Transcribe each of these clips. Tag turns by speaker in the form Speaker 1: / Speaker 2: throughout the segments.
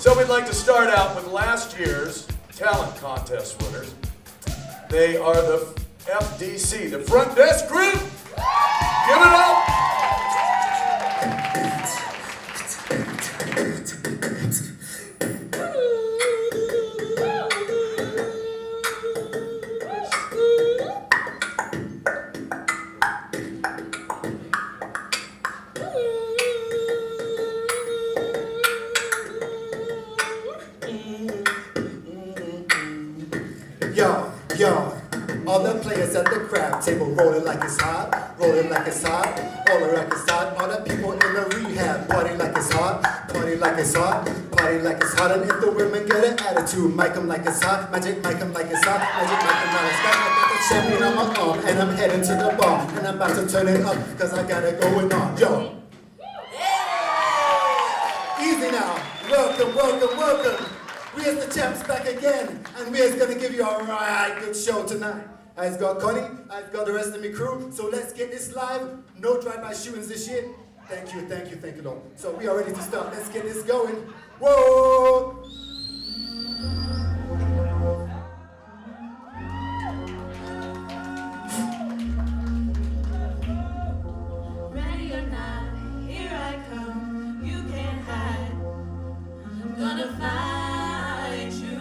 Speaker 1: So we'd like to start out with last year's talent contest winners. They are the FDC, the front desk group. Give it up.
Speaker 2: Yo, all the players at the crab table rolling like it's hot, rolling like it's hot, all the records hot. All the people in the rehab party like it's hot, party like it's hot, party like it's hot. And if the women get an attitude, mic 'em like it's hot, magic mic 'em like it's hot, magic mic 'em like it's hot. I got the champion on my arm and I'm heading to the bar and I'm about to turn it up cause I got it going on. Yo. Easy now. Welcome, welcome, welcome. We're the champs back again, and we're gonna give you a right good show tonight. I've got Connie, I've got the rest of my crew, so let's get this live. No drive-by shootings this year. Thank you, thank you, thank you, Lord. So we are ready to start. Let's get this going. Whoa!
Speaker 3: Ready or not, here I come. You can't hide. I'm gonna find you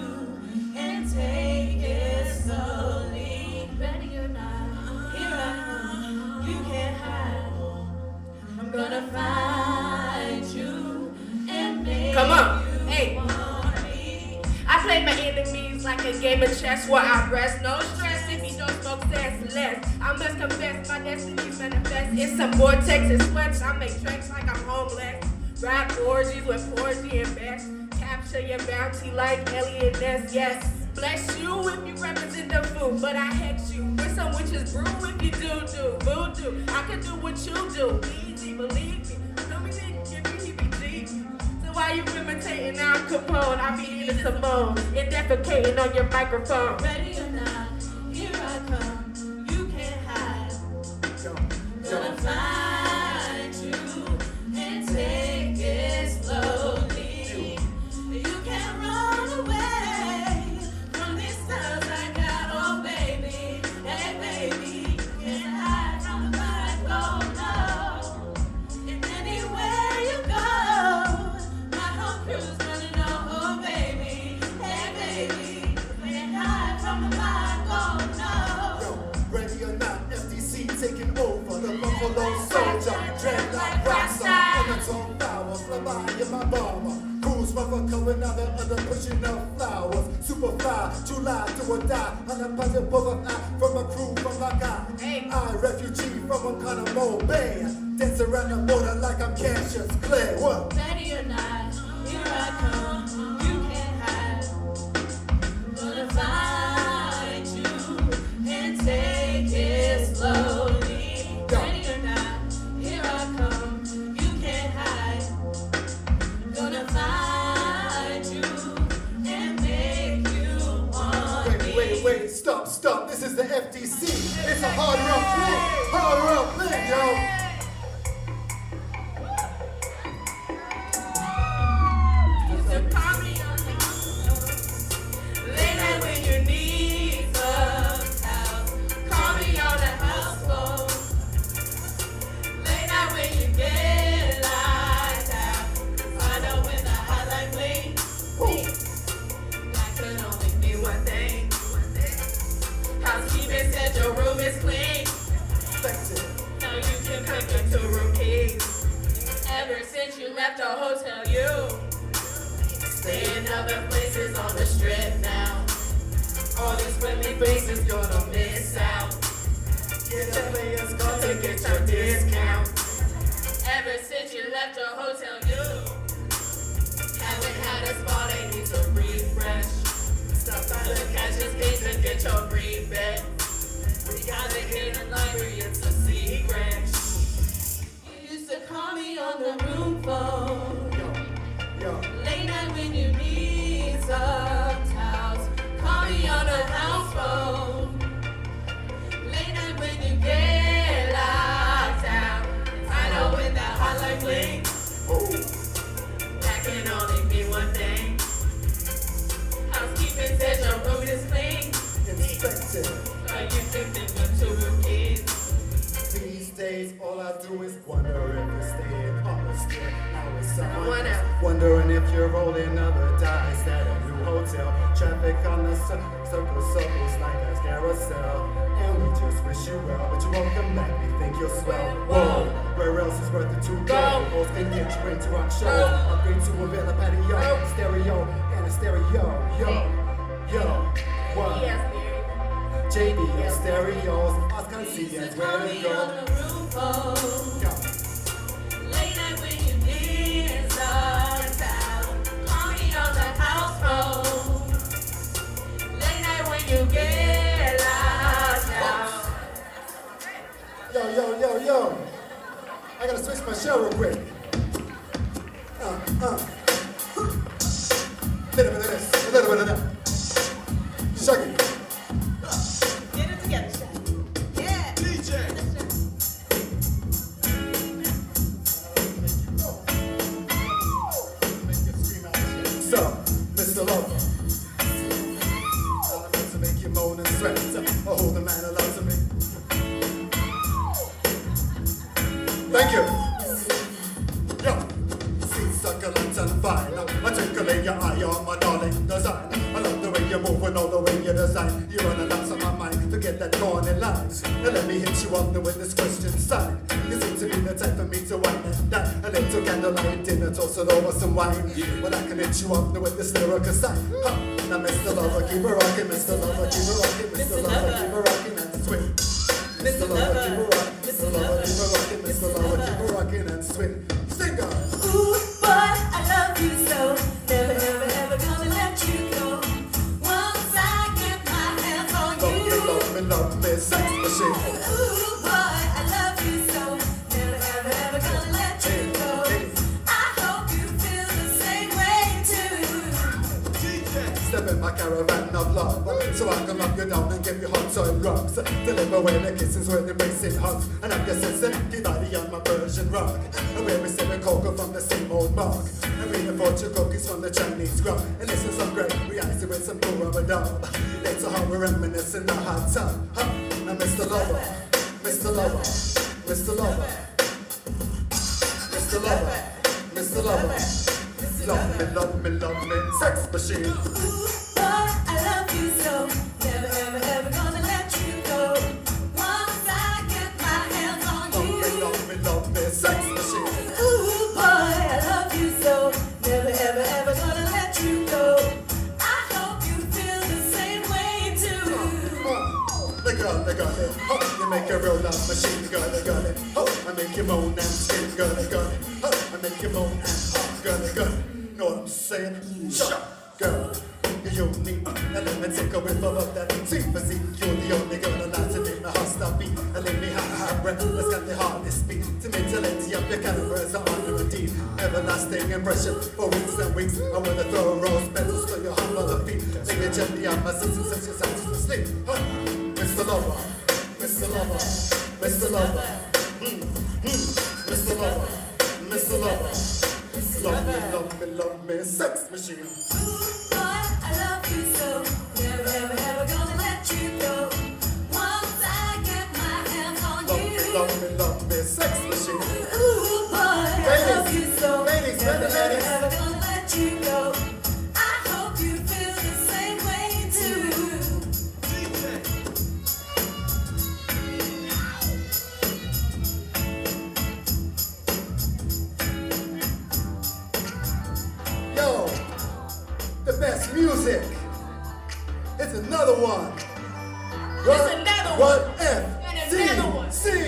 Speaker 3: and take it slowly. Ready or not, here I come. You can't hide. I'm gonna find you and make
Speaker 4: Come on,
Speaker 3: you
Speaker 4: hey.
Speaker 3: want me.
Speaker 4: I play my enemies like a game of chess where I rest. No stress if you don't smoke sass less. I must confess my destinies manifest. It's some vortex and sweats. I make tracks like I'm homeless. Rap orgies with Porgy and Bess. Capture your bounty like Elliot Ness. Yes, bless you if you represent the food, but I hex you with some witches brew if you do voodoo. I can do what you do. Easy, believe me. Tell me that give me heebie-jeebies. So why you imitating Al Capone? I be eating Simone and defecating on your microphone.
Speaker 3: Ready or not, here I come. You can't hide. Gonna find you and take it slowly. You can't run away from these styles I got, oh baby. Hey baby, you can't hide from the vibe, oh no. And anywhere you go, my whole crew's gonna know, oh baby. Hey baby, you can't hide from the vibe, oh no.
Speaker 2: Yo, ready or not, FDC taking over the Buffalo Soldier. Dreadlock rockstar, undertone flowers, fly by in my bomber. Cruise mother coming out the other pushing up flowers. Super fly, July do or die. On a budget of eye from a crew from Laka.
Speaker 4: Hey.
Speaker 2: I refugee from Guantanamo Bay. Dance around the border like I'm Cassius Clay. What?
Speaker 3: Ready or not, here I come. You can't hide. Gonna find you and take it slowly. Ready or not, here I come. You can't hide. Gonna find you and make you want me.
Speaker 2: Wait, stop. This is the FDC. It's a hard rock play, yo.
Speaker 4: So call me on the late night when you need some house. Call me on the house phone. Late night when you get locked out. I know when the hotline blinks. That could only be one thing. Housekeeping said your room is clean. Now you can cook your 2 room keys. Ever since you left the hotel, you stay in other places on the strip now. All these friendly faces gonna miss out. Get the players gonna get your discount. Ever since you left the hotel, you haven't had a spot, they need to refresh. Stop by the cashier's case and get your rebate. We got a hidden library, it's a secret.
Speaker 3: You used to call me on the room phone.
Speaker 2: Yo.
Speaker 3: Late night when you need some towels. Call me on the house phone. Late night when you get locked out. I know when that hotline blinks.
Speaker 2: we're rolling other dice at a new hotel. Traffic on the circles like a carousel. And we just wish you well, but you won't come back. We think you'll swell. Whoa, where else is worth it to go? Both can get you into rock show. Upgrade to a villa patio, stereo and a stereo. Yo, what?
Speaker 4: Yes, Mary.
Speaker 2: JBL stereos, Oscar CDs, where to go?
Speaker 3: On the roof, oh.
Speaker 2: Yo.
Speaker 3: Late night when you dance uptown. Call me on the house phone. Late night when you get lost now.
Speaker 2: Yo. I gotta switch my show real quick. Little bit of this, a little bit of that. Shaggy.
Speaker 4: Get it together, Shaq. Yeah.
Speaker 1: DJ.
Speaker 2: So, Mr. Lover. All the to make you moan and sweat. Oh, hold the man alive to me. Thank you. Yo, see succulent and fine. I twinkle in your eye, you're my darling design. I love the way you move and all the way you design. You run a lapse on my mind, forget that corny lines. And let me hit you on the with this question sign. You seem to be the type for me to wine and dine. A little candlelight dinner toasted over some wine. Well, I can hit you on the with this lyrical sign. Huh. Now, Mr. Lover, keep it rockin', Mr. Lover, keep it rockin', Mr. Lover, keep it rockin' and swing. Mr. Lover, keep it rockin', Mr. Lover, keep it rockin', Mr. Lover, keep it rockin' and swing. Sing on.
Speaker 3: Ooh, boy, I love you so. Never, ever gonna let you go. Once I get my hands on you.
Speaker 2: Love me, sex machine.
Speaker 3: Ooh, boy, I love you so. Never, ever gonna let you go. I hope you feel the same way too.
Speaker 2: Step in my caravan of love, so I can lock you down and give you hot soil rubs. Deliver when the kisses with embracing hugs, and I'm your sensitive body on my Persian rug. And we're receiving cocoa from the same old mug, and reading fortune cookies from the Chinese grub. And listen some great reality with some cool rubber dub. Later how we reminisce in the hot tub. Huh? Now Mr. Lover, Mr. Lover, Mr. Lover, Mr. Lover, Mr. Lover. Love me, sex machine.
Speaker 3: Ooh, boy, I love you so. Never, ever gonna let you go. Once I get my hands on you.
Speaker 2: Love me, sex machine.
Speaker 3: Ooh, boy, I love you so. Never, ever gonna let you go. I hope you feel the same way too.
Speaker 2: The girl, oh, you make a real love machine, the girl, oh, I make you moan and scream, girl, oh, I make you moan and girl, know what I'm saying? Shut, girl, you're unique, and let me take a whiff of that sweet physique. You're the only girl allowed to make my heart stop beat, and let me have breath, let's get the hardest beat, to mentality of your cameras are on the deed, everlasting impression, for weeks and weeks, I wanna throw rose petals to your humble feet, lay me gently on my seats and set your sounds to sleep, huh? Mr. Lover, Mr. Lover, Mr. Lover, Mr. Lover, Mr. Lover, love me, sex machine.
Speaker 3: Ooh, boy, I love you so. Never, ever gonna let you go. Once I get my hands on you.
Speaker 2: Love me, sex machine.
Speaker 3: Ooh, boy, I love you so.
Speaker 2: Ladies,
Speaker 3: Never,
Speaker 2: ladies.
Speaker 3: ever gonna let you go. I hope you feel the same way too.
Speaker 2: Yo, the best music. It's another one.
Speaker 4: It's another one. And another one.
Speaker 2: C.
Speaker 3: Yeah,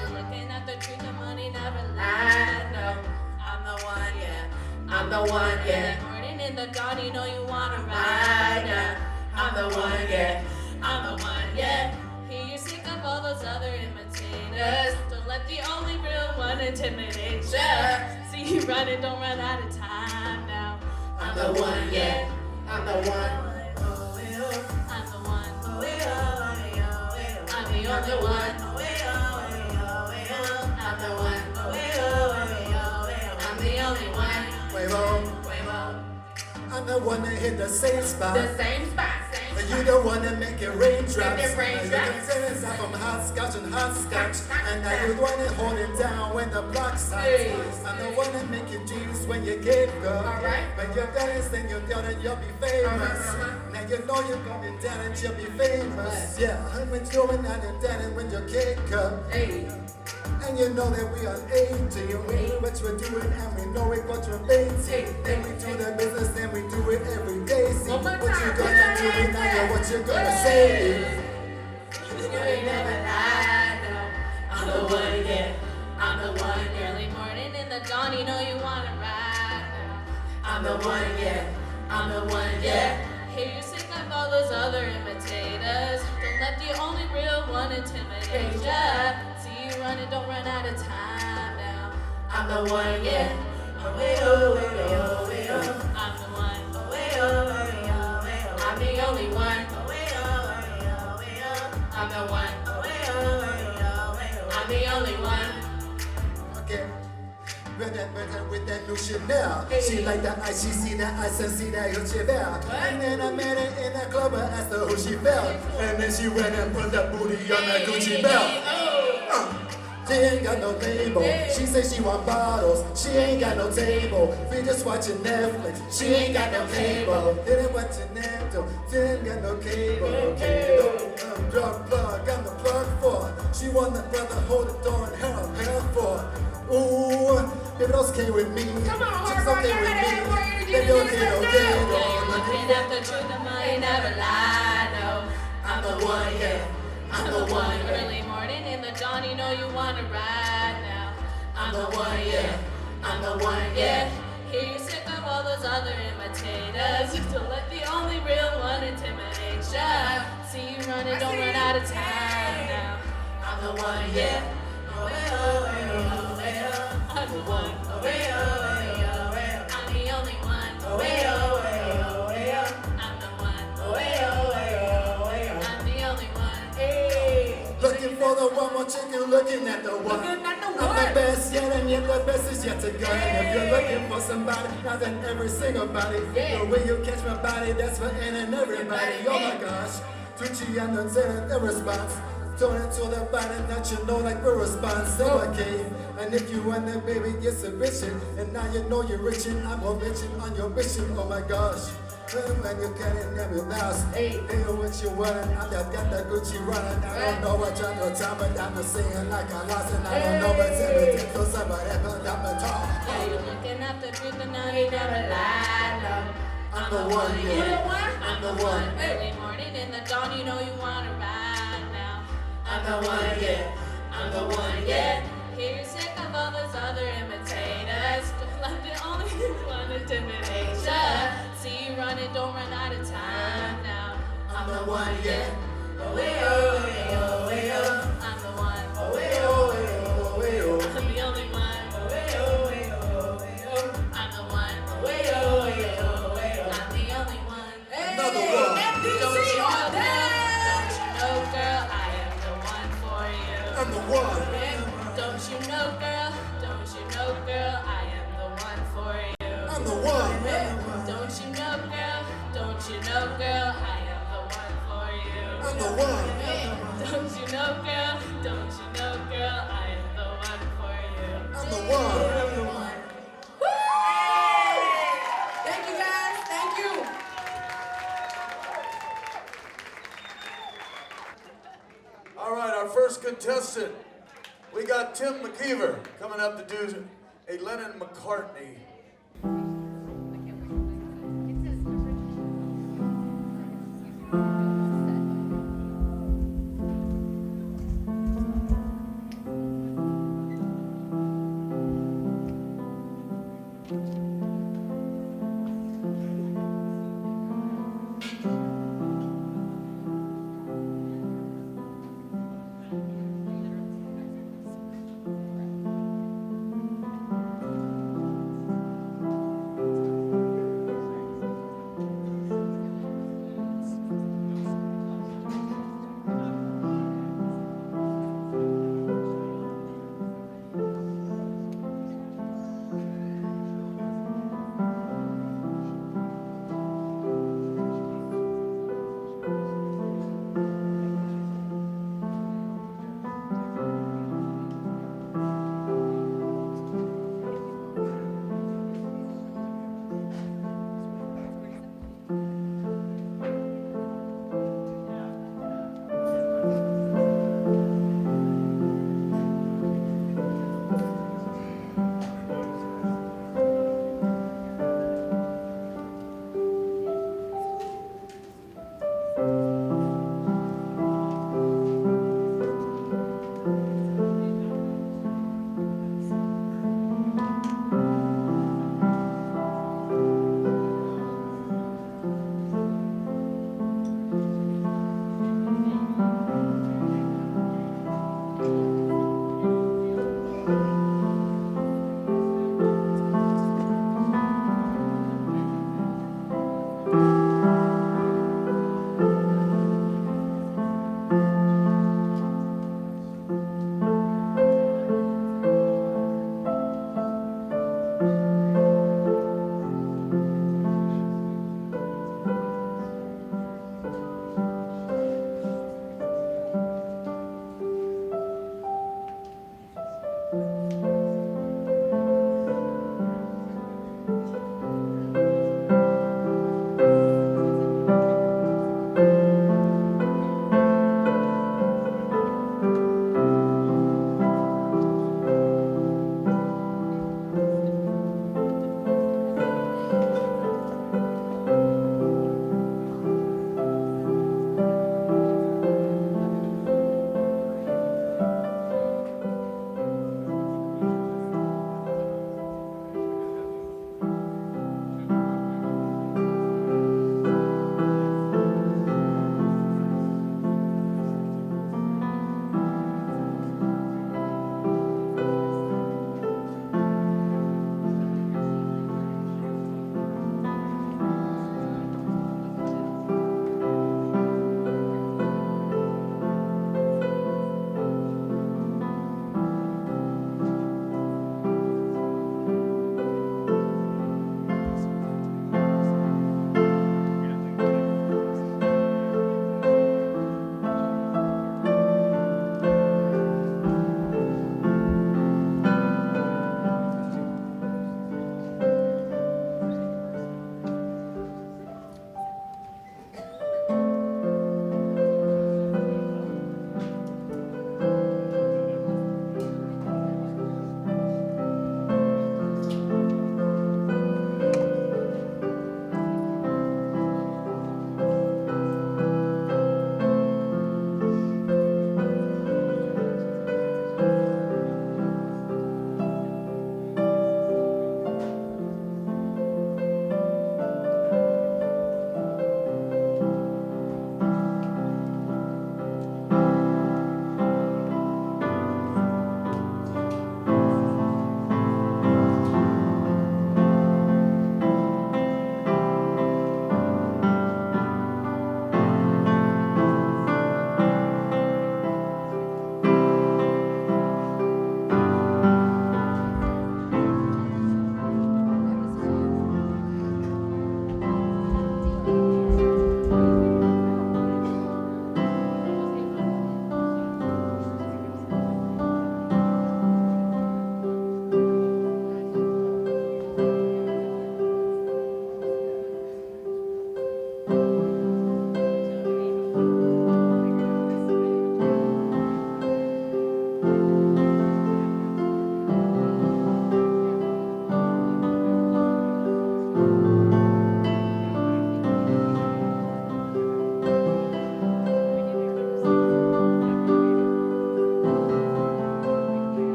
Speaker 3: you're looking at the truth, the money never lies. No, I'm the one, yeah. I'm the one, yeah. Morning in the dawn, you know you wanna ride. Yeah, I'm the one, yeah. I'm the one, yeah. Hear you're sick of all those other imitators. Don't let the only real one intimidate ya. See you running, don't run out of time now. I'm the one, yeah. I'm the one. I'm the one. I'm the only one. I'm the one. I'm the only one.
Speaker 2: Quavo. I'm the one that hit the same spot.
Speaker 4: The same spot, same
Speaker 2: And you the one that make it raindrops.
Speaker 4: Make them raindrops.
Speaker 2: And you can tell it's from hopscotch and hopscotch. And now you're the one that hold it down when the block's hot.
Speaker 4: Hey.
Speaker 2: I'm the one that make you jeans when you get up.
Speaker 4: Alright.
Speaker 2: When you're dancing, you're down and you'll be famous. Now you know you're going down and you'll be famous. Yeah, and when you're doing that and down and when you kick up.
Speaker 4: Hey.
Speaker 2: And you know that we are 18. We know what we're doing and we know it what you're making. Then we do the business and we do it every day. See
Speaker 4: One more
Speaker 2: what you
Speaker 4: time.
Speaker 2: gonna do and I know what you're gonna say.
Speaker 4: You ain't never lied, no. I'm the one, yeah. I'm the one. Early morning in the dawn, you know you wanna ride now. I'm the one, yeah. I'm the one, yeah. Hear you sick of all those other imitators. Don't let the only real one intimidate ya. See you running, don't run out of time now. I'm the one, yeah. Oh, hey, oh, hey, oh, hey, oh. I'm the one. Oh, hey, oh, hey, oh, hey, oh. I'm the only one. Oh, hey, oh, hey, oh, hey, oh. I'm the one. Oh, hey, oh, hey, oh, hey, oh. I'm the only one.
Speaker 2: Okay. With that new Chanel. She like that ice, she see that ice and see that Gucci belt. And then I met her in that club, I asked her who she felt. And then she went and put that booty on that Gucci belt. She ain't got no label. She say she want bottles. She ain't got no table. We just watching Netflix. She ain't got no cable. Didn't watch Netflix. She ain't got no cable. Plug. I'm the plug for her. She want the brother hold the door and her for her. Ooh, baby, those came with me.
Speaker 4: Come on,
Speaker 2: Chicks
Speaker 4: Hard Rock,
Speaker 2: okay
Speaker 4: y'all
Speaker 2: with
Speaker 4: gotta
Speaker 2: me.
Speaker 4: have more energy
Speaker 2: Baby,
Speaker 4: than
Speaker 2: okay,
Speaker 4: this, let's
Speaker 2: okay.
Speaker 4: go.
Speaker 2: Looking
Speaker 4: Looking at the truth, the money never lie, no. I'm the one, yeah. I'm the one. Early morning in the dawn, you know you wanna ride now. I'm the one, yeah. I'm the one, yeah. Hear you sick of all those other imitators. Don't let the only real one intimidate ya. See you running, don't run out of time now. I'm the one, yeah. Oh, hey, oh, hey, oh, hey, oh. I'm the one. Oh, hey, oh, hey, oh, hey, oh. I'm the only one. Oh, hey, oh, hey, oh, hey, oh. I'm the one. Oh, hey, oh, hey, oh, hey, oh. I'm the only one. Hey.
Speaker 2: Looking for the one more chick, you looking at the one.
Speaker 4: Looking at the
Speaker 2: I'm
Speaker 4: one.
Speaker 2: the best yet, and yet the best is yet to come. And if you're looking for somebody, not than every single body.
Speaker 4: Yeah.
Speaker 2: The way you catch my body, that's for in and everybody. Oh my gosh, Tucci and the Zen, the response. Turn it to the body that you know like we're responsible, okay? And if you want that baby, it's a vision. And now you know you're reaching, I'm a mission on your mission, oh my gosh. When you get in every house, hey, what you want, I got that Gucci running. I don't know what you're doing, but I'm just singing like I lost and I don't know what's everything. So somebody put up a talk.
Speaker 4: Yeah, you're looking at the truth and now you never lie, no.
Speaker 2: I'm the one, yeah.
Speaker 4: You the one?
Speaker 2: I'm the one.
Speaker 4: Early morning in the dawn, you know you wanna ride now. I'm the one, yeah. I'm the one, yeah. Hear you sick of all those other imitators. Don't let the only one intimidate ya. See you running, don't run out of time now. I'm the one, yeah. Oh, hey, oh, hey, oh, hey, oh. I'm the one.
Speaker 2: Oh, hey, oh, hey, oh, hey, oh.
Speaker 4: I'm the only one. Oh, hey, oh, hey, oh, hey, oh. I'm the one. Oh, hey, oh, hey, oh, hey, oh. I'm the only one.
Speaker 2: Another one.
Speaker 4: Don't you know, girl, I am the one for you.
Speaker 2: I'm the one.
Speaker 4: Don't you know, girl, I am the one for you.
Speaker 2: I'm the one.
Speaker 4: Don't you know, girl, I am the one for you.
Speaker 2: I'm the one.
Speaker 4: Don't you know, girl, I am the one for you.
Speaker 2: I'm the one.
Speaker 4: Thank you guys, thank you.
Speaker 1: All right, our first contestant, we got Tim McKeever coming up to do a Lennon McCartney.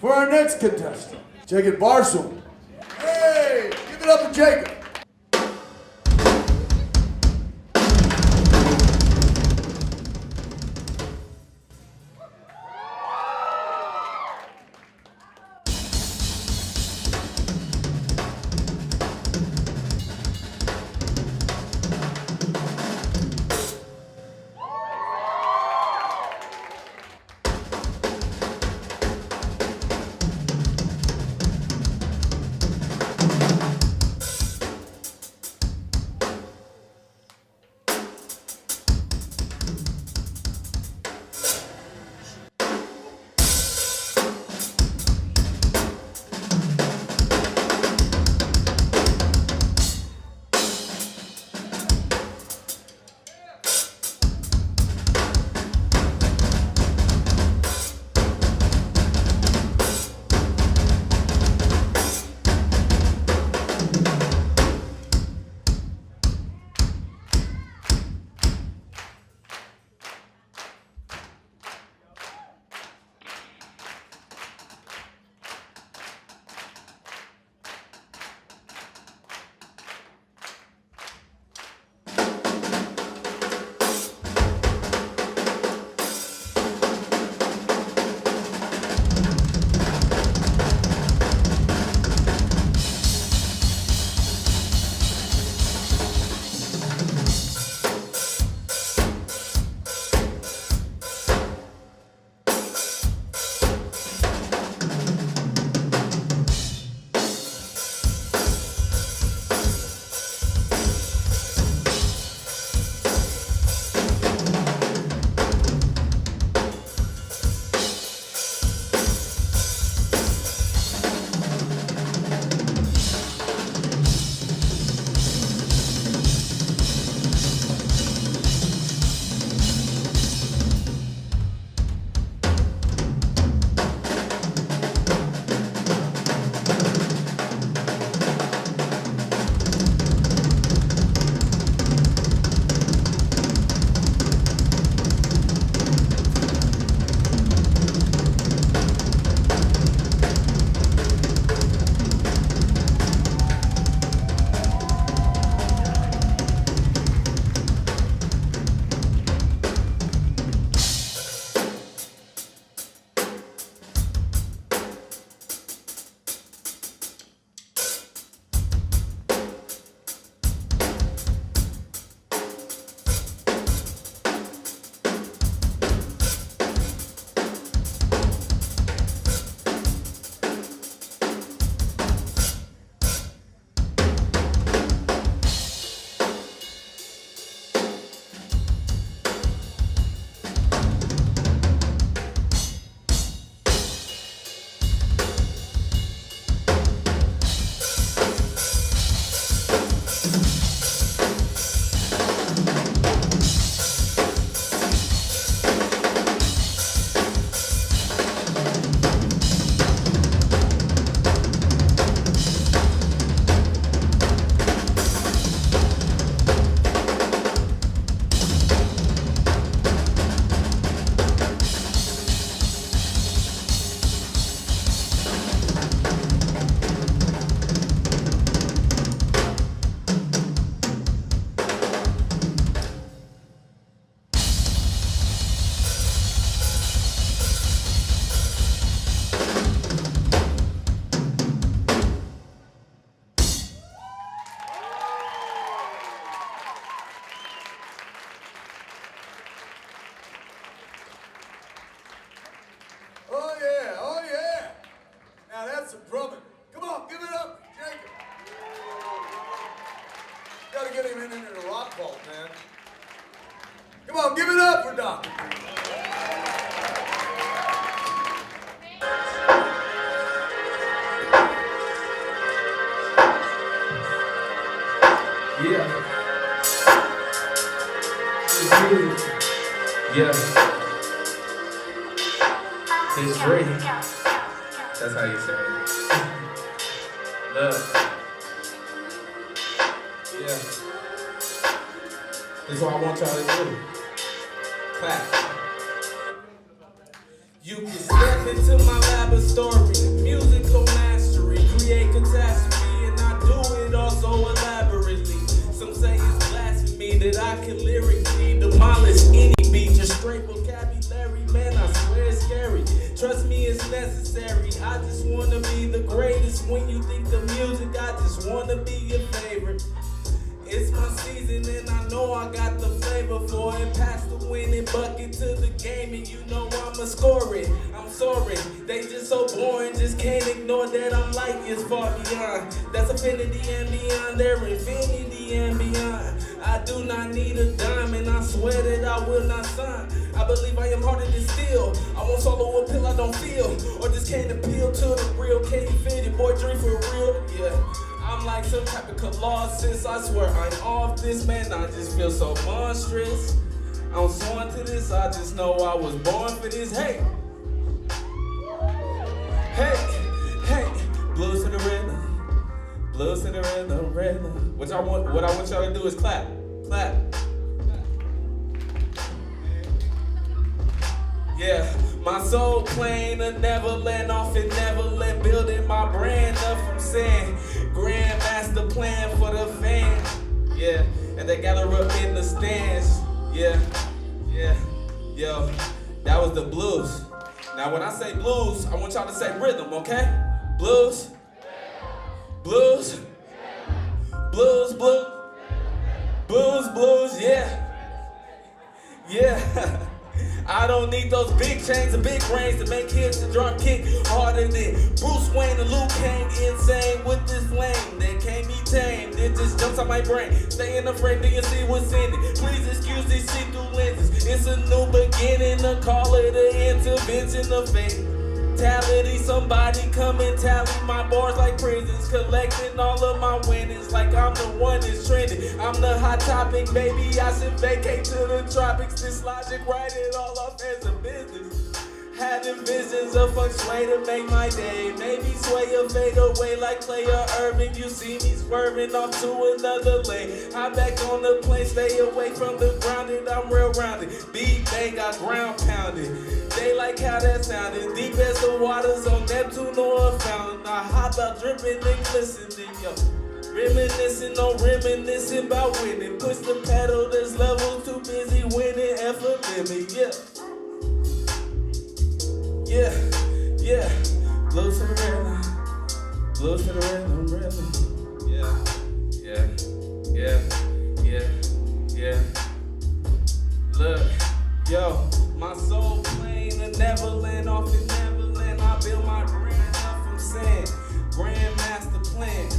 Speaker 1: for our next contestant, Jacob Barsoom. Hey, give it up for Jacob. Come on, give it up for Doc.
Speaker 5: Yeah. Yeah. It's free. That's how you say it. Love. Yeah. This is what I want y'all to do. Clap. You can step into my lap have a story, musical mastery, create catastrophe, and I do it all so elaborately. Some say it's blasphemy that I can lyrically demolish any beat, just straight vocabulary, man, I swear it's scary. Trust me, it's necessary. I just wanna be the greatest. When you think of music, I just wanna be your favorite. It's my season and I know I got the flavor for it. Pass the winning bucket to the game and you know I'ma score it. I'm sorry, they just so boring, just can't ignore that I'm light years far beyond. That's affinity and beyond, their infinity and beyond. I do not need a dime and I swear that I will not sign. I believe I am harder than steel. I won't swallow a pill I don't feel, or just can't appeal to the real. Can you fit it, boy, dream for real? Yeah. I'm like some type of colossus. I swear I'm off this, man. I just feel so monstrous. I'm sworn to this. I just know I was born for this. Hey, hey, hey. Blues to the rhythm, blues to the rhythm, rhythm. What I want y'all to do is clap, clap. Yeah, my soul plane a Neverland off in Neverland, building my brand up from saying Grandmaster plan for the fans. Yeah, and they gather up in the stands. Yeah, yeah, yo, that was the blues. Now when I say blues, I want y'all to say rhythm, okay? Blues, blues, blues, blues, blues, blues, yeah, yeah. I don't need those big chains and big brains to make hits and drum kick harder than Bruce Wayne and Luke Kang. Insane with this flame that can't be tamed. It just jumps on my brain. Stay in the frame, do you see what's in it? Please excuse these see-through lenses. It's a new beginning, to call it an intervention of fate. Fatality, somebody come and tally my bars like prisons, collecting all of my winnings like I'm the one that's trending. I'm the hot topic, baby. I should vacate to the tropics. This logic, write it all off as a business. Having visions of feng shui to make my day. Maybe sway or fade away like player Irving. You see me swerving off to another lane. Hop back on the plane, stay away from the grounded. I'm real rounded. Beat bang, got ground pounded. They like how that sounded. Deep as the waters on Neptune or a fountain. I hop out dripping and glistening, yo. Reminiscing on reminiscing about winning. Push the pedal, this level too busy winning. F a limit, yeah. Yeah, yeah. Blues to the rhythm. Blues to the rhythm, rhythm. Yeah, yeah, yeah, yeah, yeah. Look, yo, my soul plane a Neverland off in Neverland. I build my brand up from saying Grandmaster plan.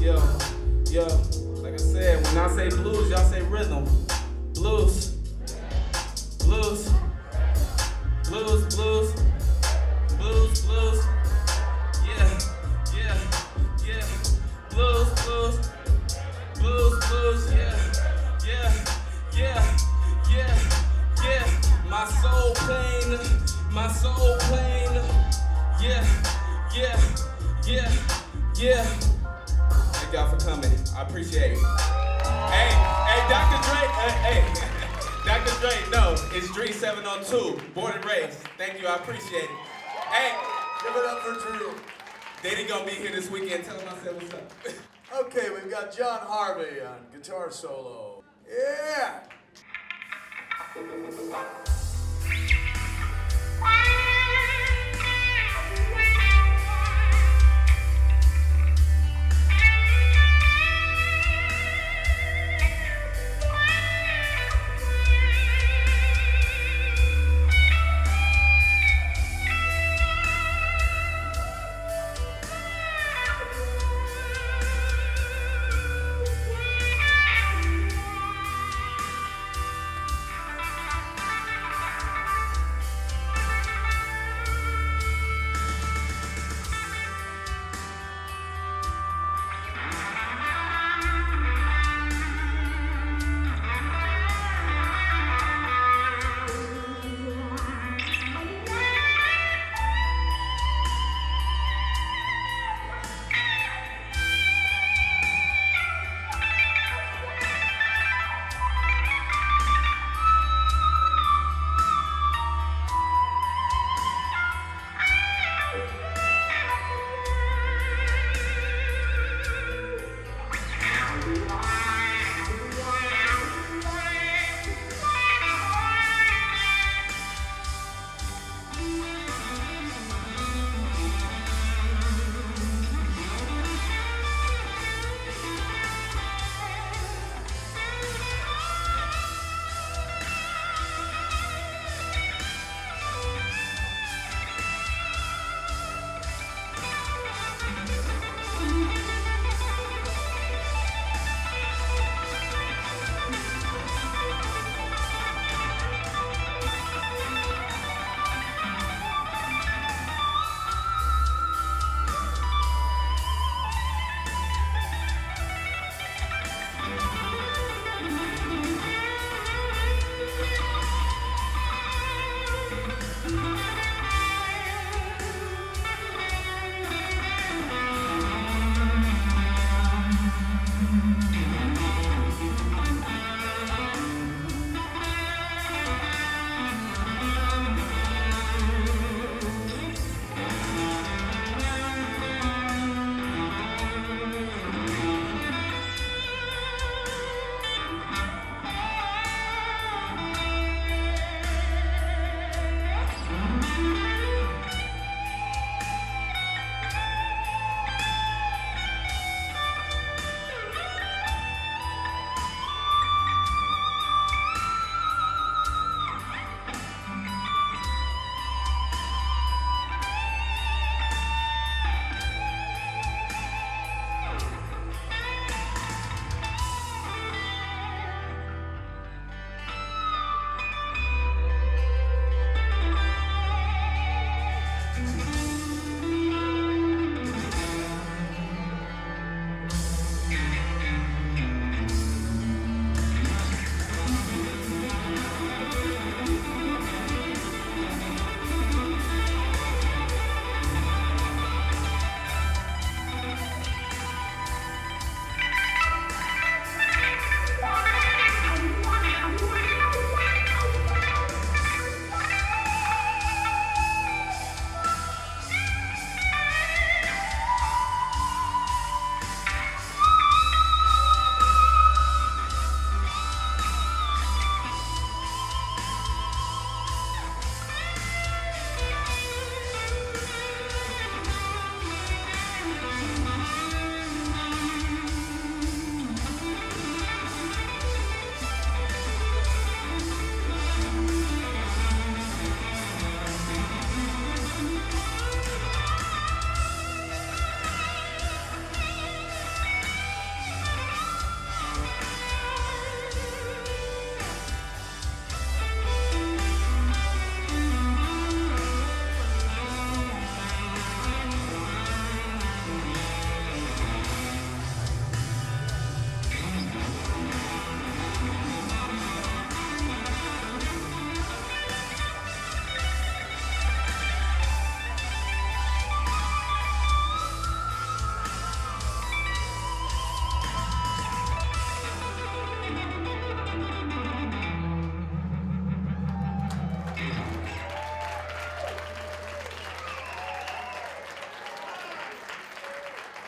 Speaker 5: Yo, yo, like I said, when I say blues, y'all say rhythm. Blues, blues, blues, blues. Blues, blues, yeah, yeah, yeah. Blues, blues, blues, blues, yeah, yeah, yeah, yeah, yeah. My soul plane, yeah, yeah, yeah, yeah. Thank y'all for coming. I appreciate it. Hey, Dr. Dre, hey, Dr. Dre, no, it's Dre 702, born and raised. Thank you, I appreciate it. Hey,
Speaker 1: Give it up for Drew.
Speaker 5: Daddy gonna be here this weekend. Tell him I said what's up.
Speaker 1: Okay, we've got John Harvey on guitar solo. Yeah!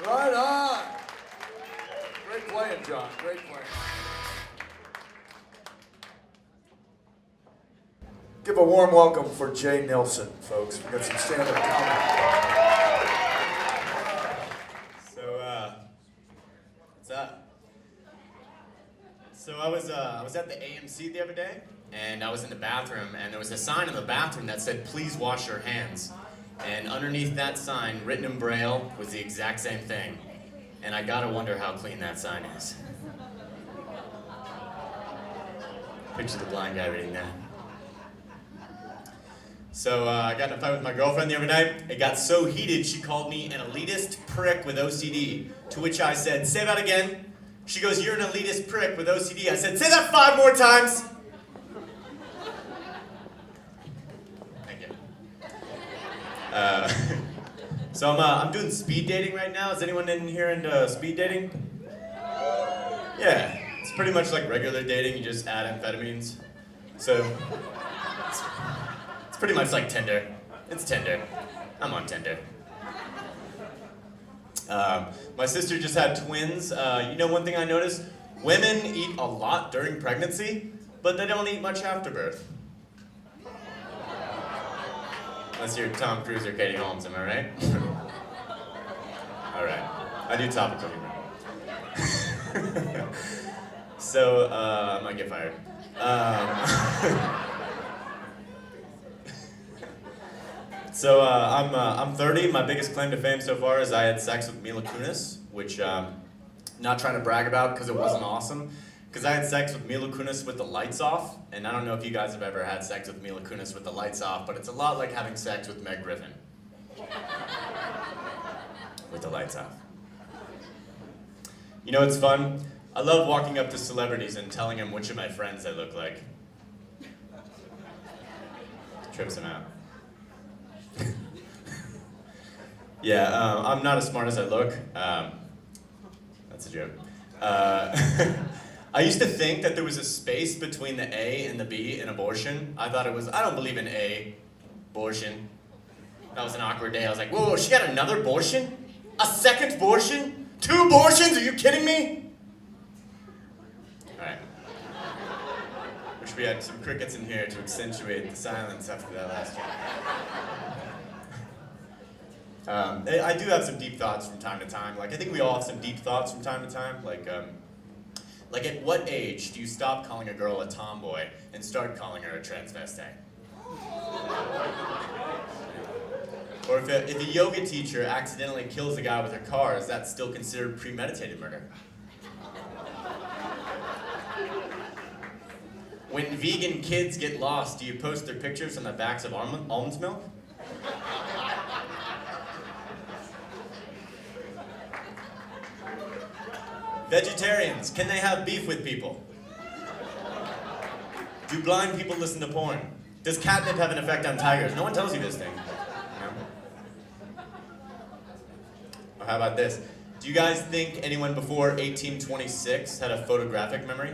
Speaker 1: Right on. Great playing, John. Great playing. Give a warm welcome for Jay Nelson, folks. We got some stand-up comedy.
Speaker 6: So, what's up? So I was at the AMC the other day, and I was in the bathroom, and there was a sign in the bathroom that said, "Please wash your hands." And underneath that sign, written in Braille, was the exact same thing. And I gotta wonder how clean that sign is. Picture the blind guy reading that. So I got in a fight with my girlfriend the other night. It got so heated, she called me an elitist prick with OCD. To which I said, "Say that again." She goes, "You're an elitist prick with OCD." I said, "Say that 5 more times." Thank you. So I'm doing speed dating right now. Is anyone in here into speed dating? Yeah, it's pretty much like regular dating. You just add amphetamines. So it's pretty much like Tinder. It's Tinder. I'm on Tinder. My sister just had twins. You know one thing I noticed? Women eat a lot during pregnancy, but they don't eat much after birth. Unless you're Tom Cruise or Katie Holmes, am I right? All right. I do topical humor. So, I might get fired. So I'm 30. My biggest claim to fame so far is I had sex with Mila Kunis, which not trying to brag about because it wasn't awesome. Because I had sex with Mila Kunis with the lights off, and I don't know if you guys have ever had sex with Mila Kunis with the lights off, but it's a lot like having sex with Meg Griffin. With the lights off. You know what's fun? I love walking up to celebrities and telling them which of my friends I look like. Trips them out. Yeah, I'm not as smart as I look. That's a joke. I used to think that there was a space between the A and the B in abortion. I thought it was, I don't believe in abortion. That was an awkward day. I was like, whoa, she got another abortion? A second abortion? 2 abortions? Are you kidding me? All right. Wish we had some crickets in here to accentuate the silence after that last joke. I do have some deep thoughts from time to time. Like, I think we all have some deep thoughts from time to time. Like at what age do you stop calling a girl a tomboy and start calling her a transvestite? Or if a yoga teacher accidentally kills a guy with her car, is that still considered premeditated murder? When vegan kids get lost, do you post their pictures on the backs of almond milk? Vegetarians, can they have beef with people? Do blind people listen to porn? Does catnip have an effect on tigers? No one tells you this thing. No? Or how about this? Do you guys think anyone before 1826 had a photographic memory?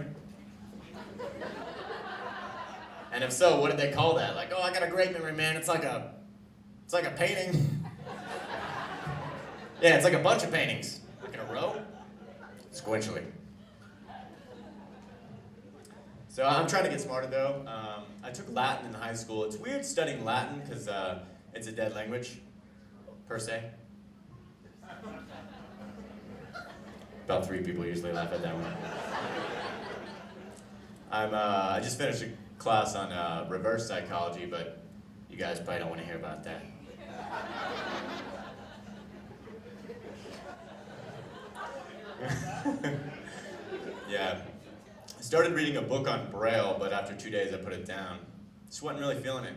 Speaker 6: And if so, what did they call that? Like, oh, I got a great memory, man. It's like a painting. Yeah, it's like a bunch of paintings. Like in a row. Sequentially. So I'm trying to get smarter though. I took Latin in high school. It's weird studying Latin because it's a dead language, per se. About 3 people usually laugh at that one. I just finished a class on reverse psychology, but you guys probably don't want to hear about that. Yeah. I started reading a book on Braille, but after 2 days I put it down. Just wasn't really feeling it.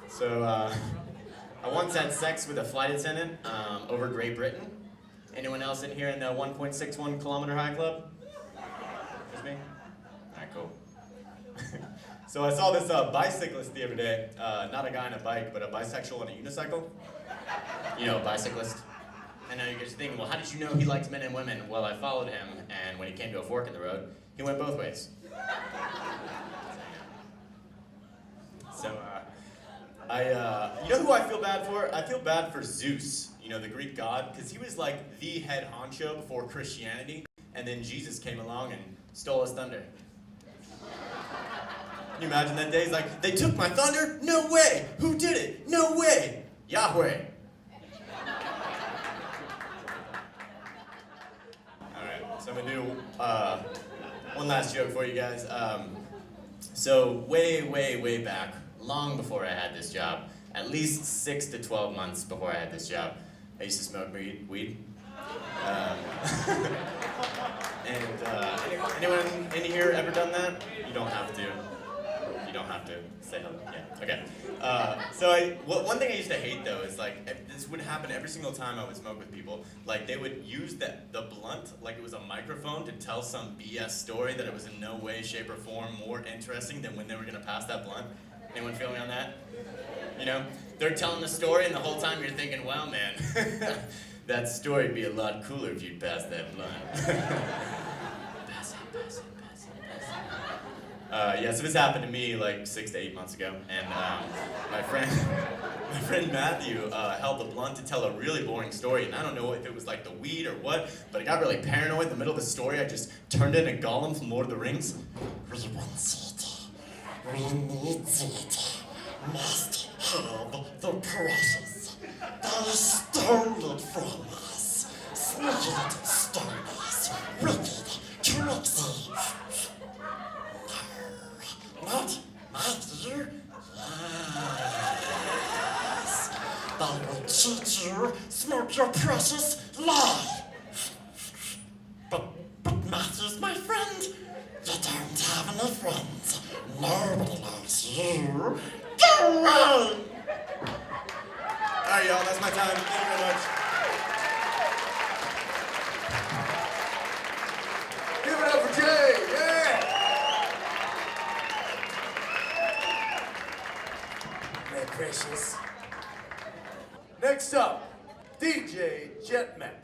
Speaker 6: So, I once had sex with a flight attendant over Great Britain. Anyone else in here in the 1.61 kilometer high club? Just me? Alright, cool. So I saw this bicyclist the other day. Not a guy on a bike, but a bisexual on a unicycle. You know, a bicyclist. And now you're just thinking, well, how did you know he likes men and women? Well, I followed him, and when he came to a fork in the road, he went both ways. So, You know who I feel bad for? I feel bad for Zeus, you know, the Greek god, because he was like the head honcho before Christianity, and then Jesus came along and stole his thunder. Can you imagine that day? He's like, they took my thunder? No way! Who did it? No way! Yahweh! Alright, so I'm gonna do one last joke for you guys. So way back, long before I had this job, at least 6 to 12 months before I had this job, I used to smoke weed. Anyone in here ever done that? You don't have to. You don't have to say hello. Yeah. Okay. One thing I used to hate though is like this would happen every single time I would smoke with people. Like they would use the blunt like it was a microphone to tell some BS story that it was in no way, shape, or form more interesting than when they were gonna pass that blunt. Anyone feel me on that? You know, they're telling the story and the whole time you're thinking, wow, man, that story'd be a lot cooler if you'd pass that blunt. Pass it. Yeah, so this happened to me like 6 to 8 months ago, and my friend Matthew held the blunt to tell a really boring story, and I don't know if it was like the weed or what, but I got really paranoid in the middle of the story. I just turned into Gollum from Lord of the Rings. We need it. Must have the precious. They stole it from us. Sneaky stoners. Wicked, tricksy. Not Matthew? Yes. They will cheat you, smoke your precious lie. But Matthew's my friend. You don't have any friends. Nobody likes you. Go away! Alright, y'all, that's my time. Thank you very much.
Speaker 1: Give it up for Jay, yeah! Man, precious. Next up, DJ Jetmac.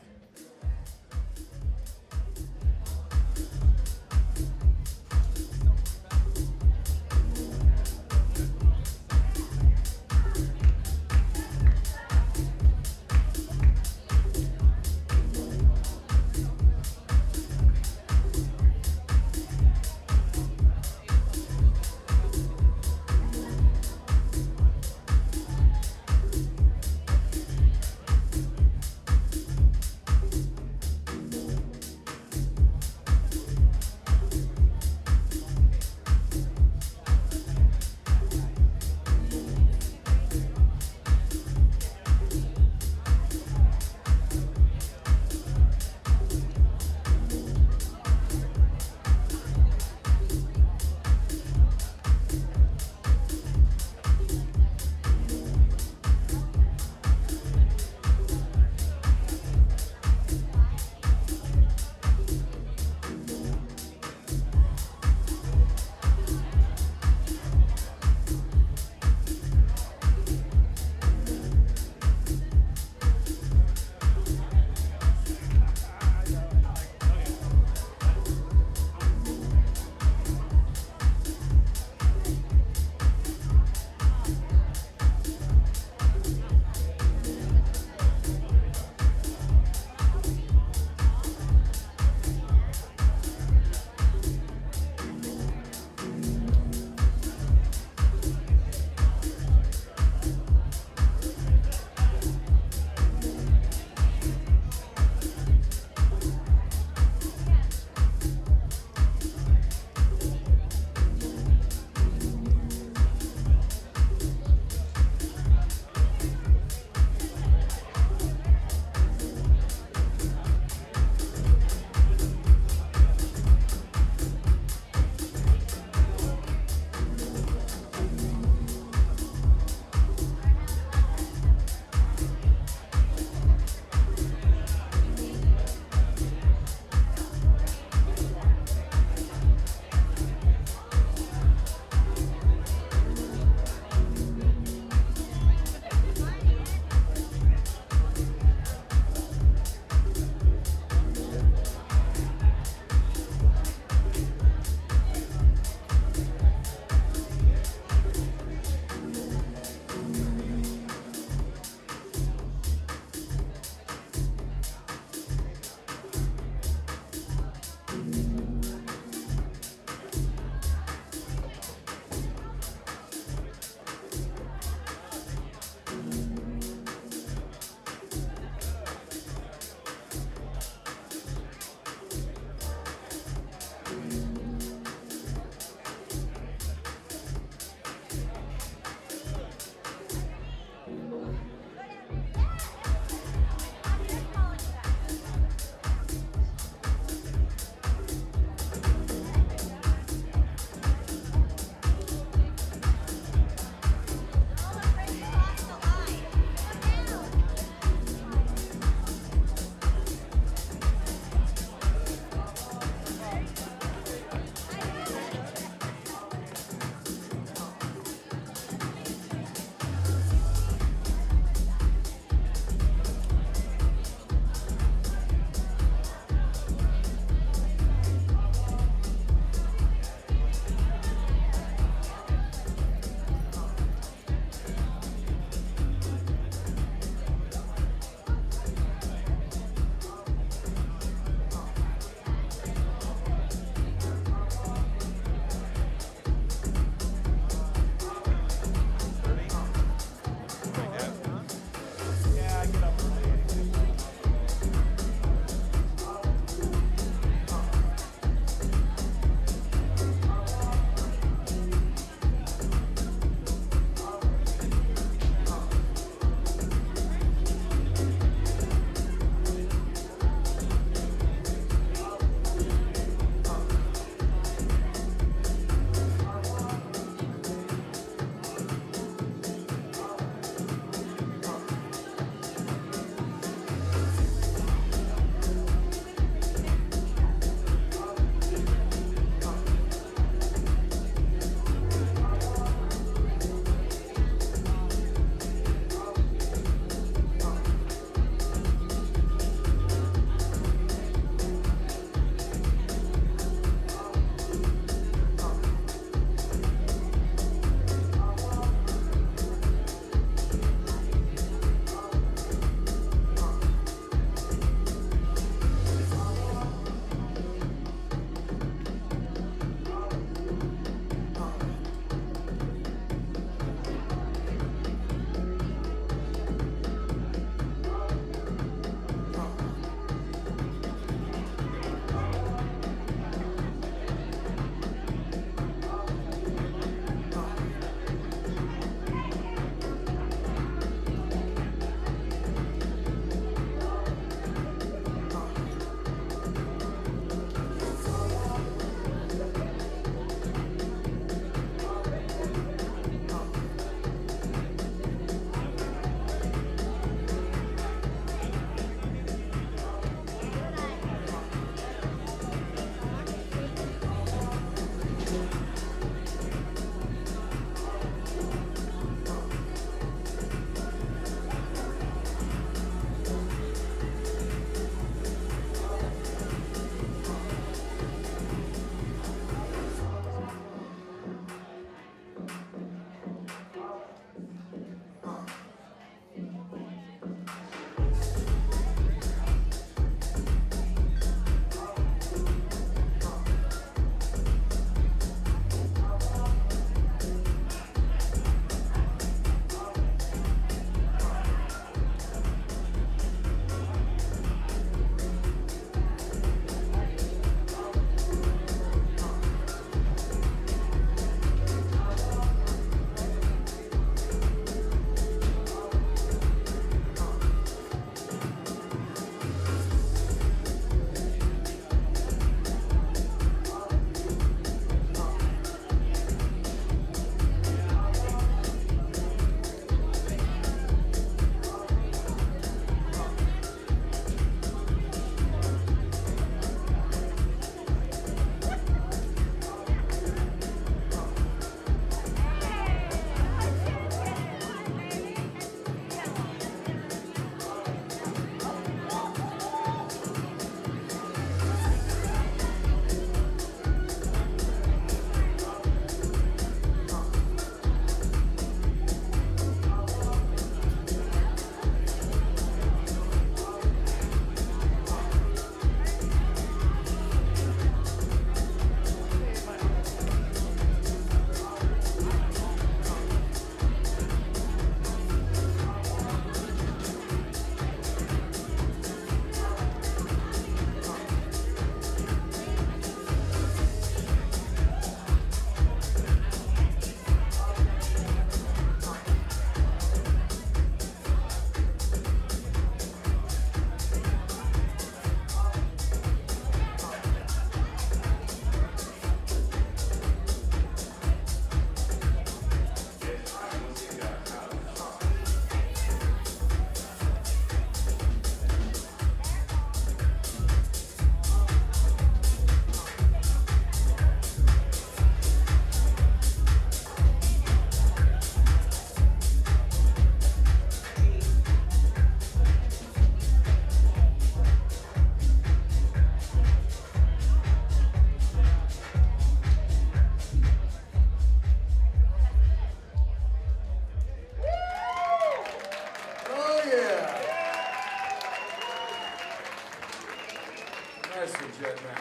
Speaker 1: Jet Man.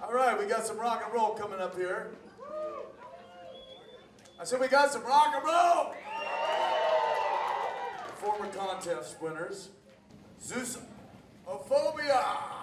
Speaker 1: All right, we got some rock and roll coming up here. I said we got some rock and roll. Former contest winners, Zeusophobia.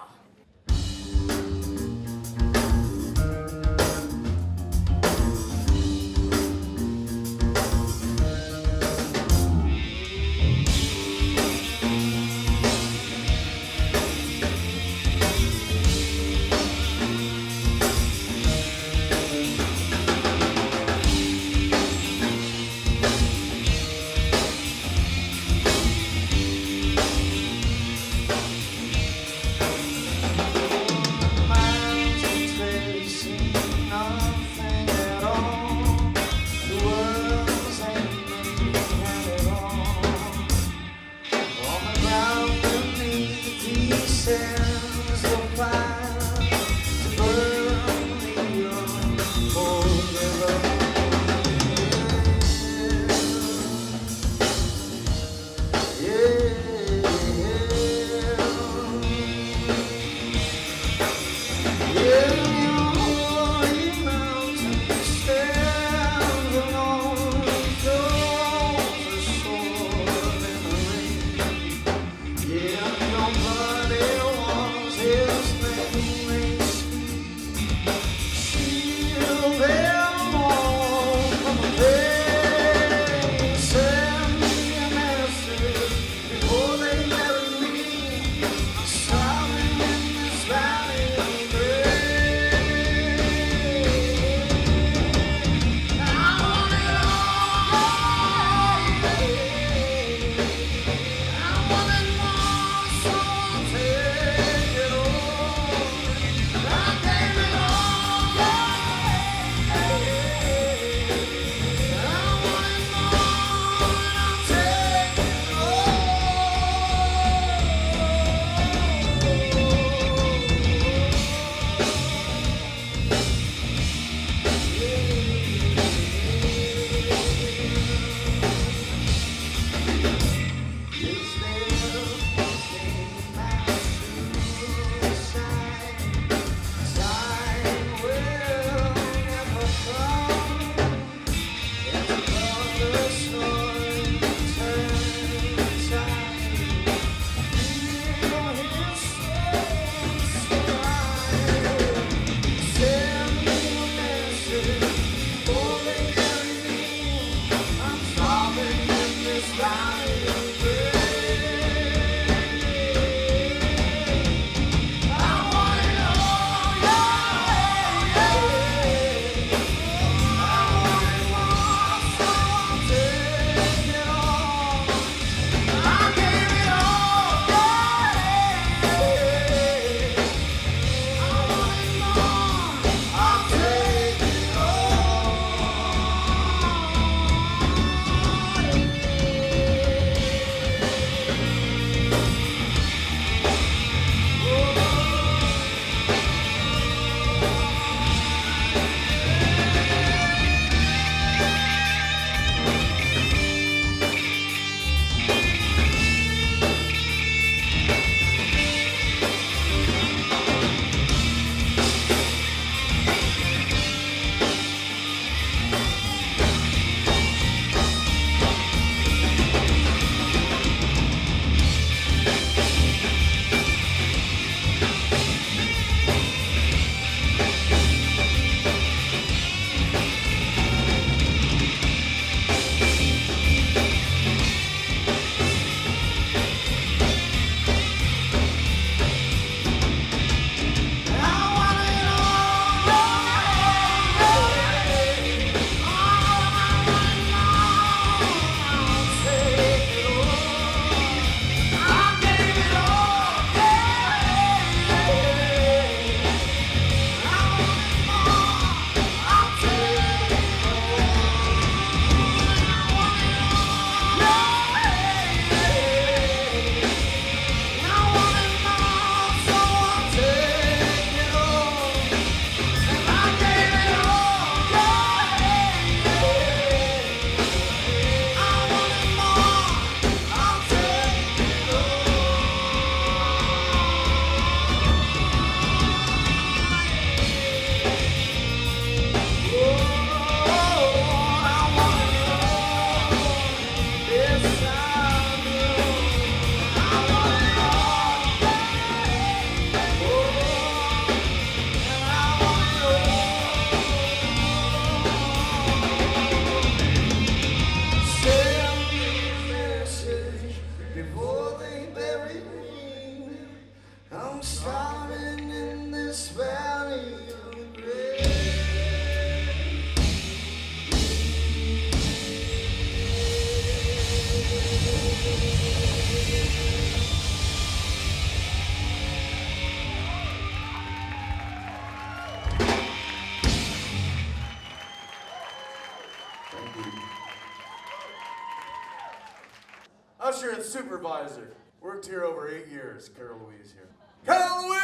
Speaker 1: Usher and supervisor. Worked here over 8 years. Carol Louise here. Carol Louise!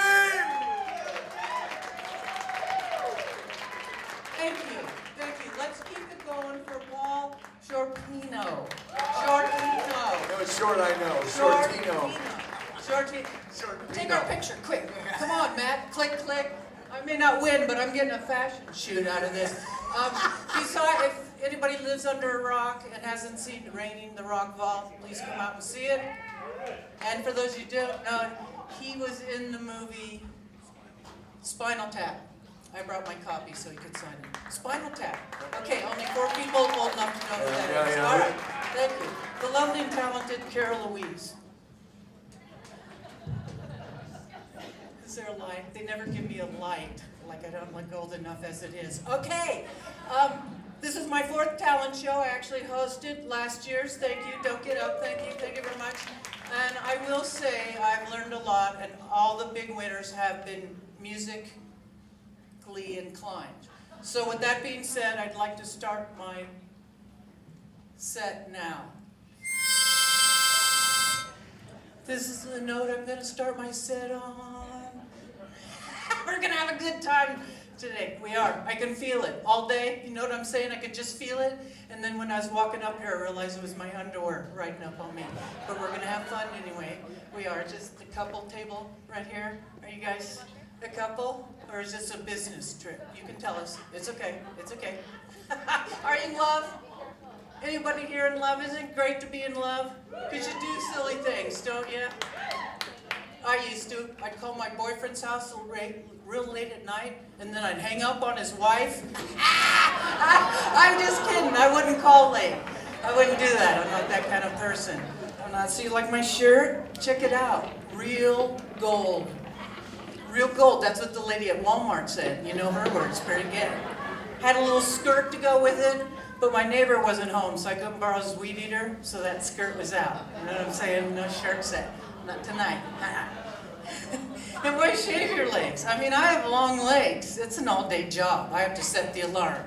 Speaker 3: Thank you, thank you. Let's keep it going for Paul Shortino. Shortino.
Speaker 1: No, it's short, I know. Shortino.
Speaker 3: Shortino. Take our picture, quick. Come on, Matt. Click, click. I may not win, but I'm getting a fashion shoot out of this. You saw, if anybody lives under a rock and hasn't seen Raining the Rock Vault, please come out and see it. And for those who don't know, he was in the movie Spinal Tap. I brought my copy so he could sign it. Spinal Tap. Okay, only 4 people old enough to know who that is. All right, thank you. The lovely and talented Carol Louise. Is there a light? They never give me a light. Like I don't look old enough as it is. Okay, this is my 4th talent show. I actually hosted last year's. Thank you. Don't get up. Thank you very much. And I will say I've learned a lot, and all the big winners have been musically inclined. So with that being said, I'd like to start my set now. This is the note I'm going to start my set on. We're going to have a good time today. We are. I can feel it all day. You know what I'm saying? I could just feel it. And then when I was walking up here, I realized it was my underwear riding up on me. But we're going to have fun anyway. We are. Just a couple table right here. Are you guys a couple? Or is this a business trip? You can tell us. It's okay. It's okay. Are you in love? Anybody here in love? Isn't it great to be in love? Because you do silly things, don't you? I used to. I'd call my boyfriend's house real late at night, and then I'd hang up on his wife. I'm just kidding. I wouldn't call late. I wouldn't do that. I'm not that kind of person. I'm not. See, like my shirt? Check it out. Real gold. Real gold. That's what the lady at Walmart said. You know her words. Very good. Had a little skirt to go with it, but my neighbor wasn't home, so I couldn't borrow his weed eater, so that skirt was out. You know what I'm saying? No shirt set. Not tonight. And why shave your legs? I mean, I have long legs. It's an all-day job. I have to set the alarm.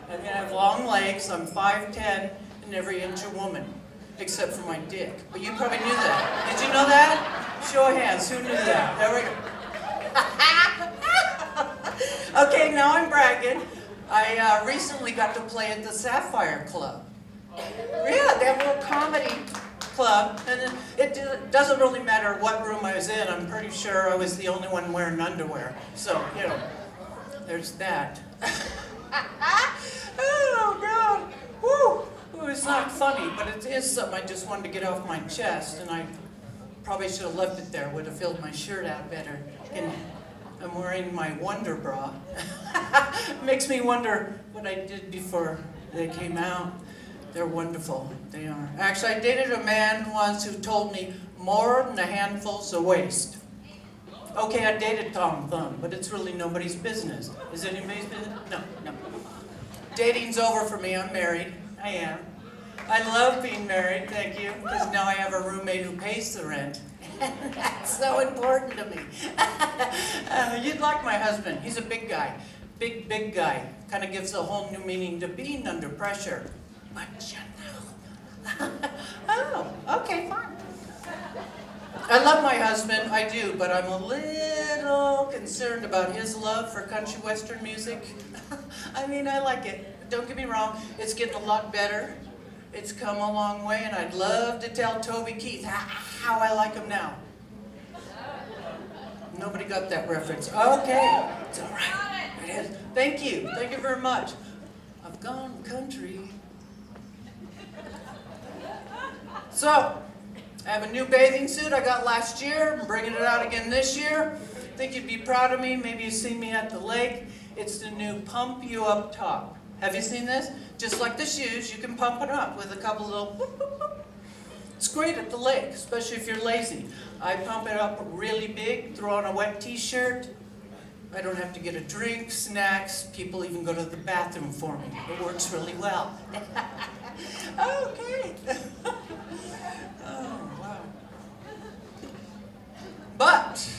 Speaker 3: I mean, I have long legs. I'm 5'10" and every inch a woman, except for my dick. But you probably knew that. Did you know that? Show of hands. Who knew that? There we go. Okay, now I'm bragging. I recently got to play at the Sapphire Club. Yeah, they have a little comedy club, and it doesn't really matter what room I was in. I'm pretty sure I was the only one wearing underwear. So, you know, there's that. Oh, God. Woo! Ooh, it's not funny, but it is something I just wanted to get off my chest, and I probably should have left it there. Would have filled my shirt out better. And I'm wearing my Wonder Bra. Makes me wonder what I did before they came out. They're wonderful. They are. Actually, I dated a man once who told me more than a handful's a waste. Okay, I dated Tom Thumb, but it's really nobody's business. Is it anybody's business? No. Dating's over for me. I'm married. I am. I love being married, thank you, because now I have a roommate who pays the rent. That's so important to me. You'd like my husband. He's a big guy. Big guy. Kind of gives a whole new meaning to being under pressure. But you know. Oh, okay, fine. I love my husband, I do, but I'm a little concerned about his love for country western music. I mean, I like it. Don't get me wrong, it's getting a lot better. It's come a long way, and I'd love to tell Toby Keith how I like him now. Nobody got that reference. Okay, it's all right. It is. Thank you very much. I've gone country. So, I have a new bathing suit I got last year. I'm bringing it out again this year. Think you'd be proud of me. Maybe you've seen me at the lake. It's the new Pump You Up top. Have you seen this? Just like the shoes, you can pump it up with a couple little boop, boop, boop. It's great at the lake, especially if you're lazy. I pump it up really big, throw on a wet t-shirt. I don't have to get a drink, snacks. People even go to the bathroom for me. It works really well. Okay. Oh, wow. But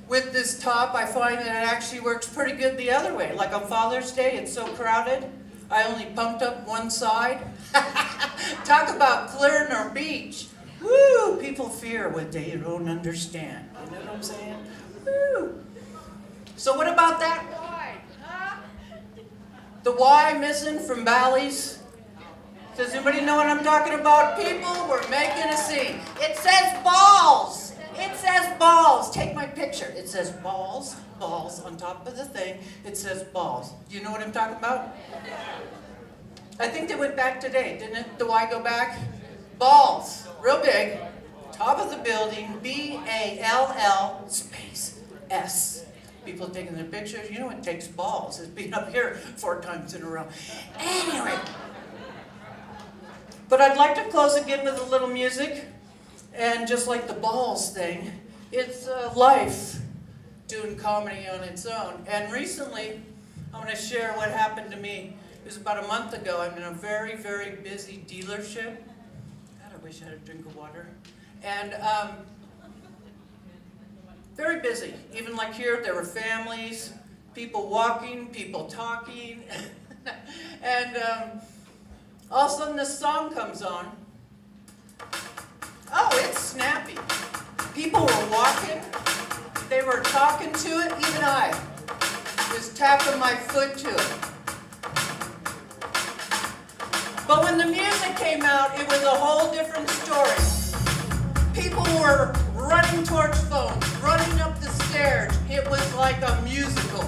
Speaker 3: with this top, I find that it actually works pretty good the other way. Like on Father's Day, it's so crowded, I only pumped up one side. Talk about clearing our beach.
Speaker 7: people fear what they don't understand. You know what I'm saying? Woo! So what about that Y? Huh? The Y missing from Bally's? Does anybody know what I'm talking about? People, we're making a scene. It says balls. It says balls. Take my picture. It says balls, balls on top of the thing. It says balls. Do you know what I'm talking about? I think they went back today, didn't it? The Y go back? Balls. Real big. Top of the building. B-A-L-L space S. People taking their pictures. You know it takes balls. It's been up here 4 times in a row. Anyway. But I'd like to close again with a little music. And just like the balls thing, it's life doing comedy on its own. And recently, I'm going to share what happened to me. It was about a month ago. I'm in a very, very busy dealership. God, I wish I had a drink of water. And very busy. Even like here, there were families, people walking, people talking. And all of a sudden this song comes on. Oh, it's snappy. People were walking. They were talking to it. Even I was tapping my foot to it. But when the music came out, it was a whole different story. People were running towards phones, running up the stairs. It was like a musical.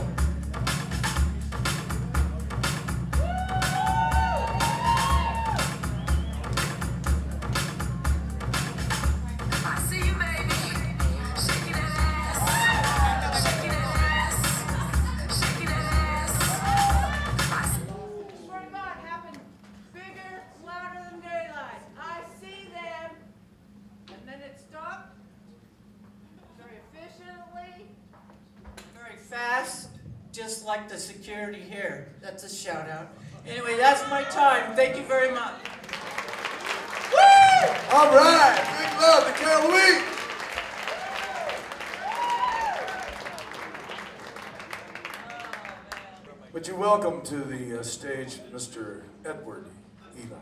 Speaker 7: Fast, just like the security here. That's a shout out. Anyway, that's my time. Thank you very much.
Speaker 1: Woo! All right, big love to Carol Lee. Would you welcome to the stage Mr. Edward Eli?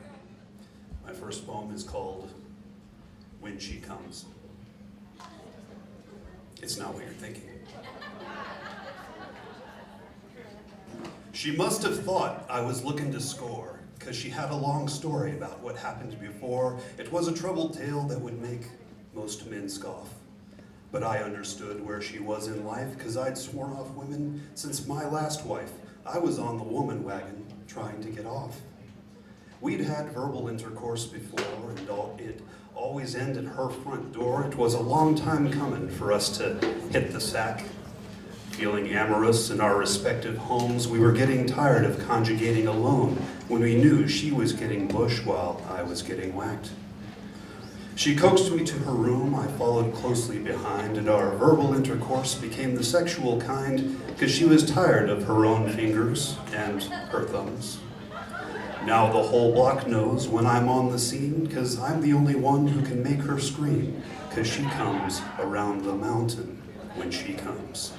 Speaker 8: My first poem is called When She Comes. It's not what you're thinking. She must have thought I was looking to score, 'cause she had a long story about what happened before. It was a troubled tale that would make most men scoff. But I understood where she was in life, 'cause I'd sworn off women since my last wife. I was on the woman wagon, trying to get off. We'd had verbal intercourse before, and it always ended her front door. It was a long time coming for us to hit the sack. Feeling amorous in our respective homes, we were getting tired of conjugating alone when we knew she was getting bush while I was getting whacked. She coaxed me to her room, I followed closely behind, and our verbal intercourse became the sexual kind, 'cause she was tired of her own fingers and her thumbs. Now the whole block knows when I'm on the scene, 'cause I'm the only one who can make her scream, 'cause she comes around the mountain when she comes.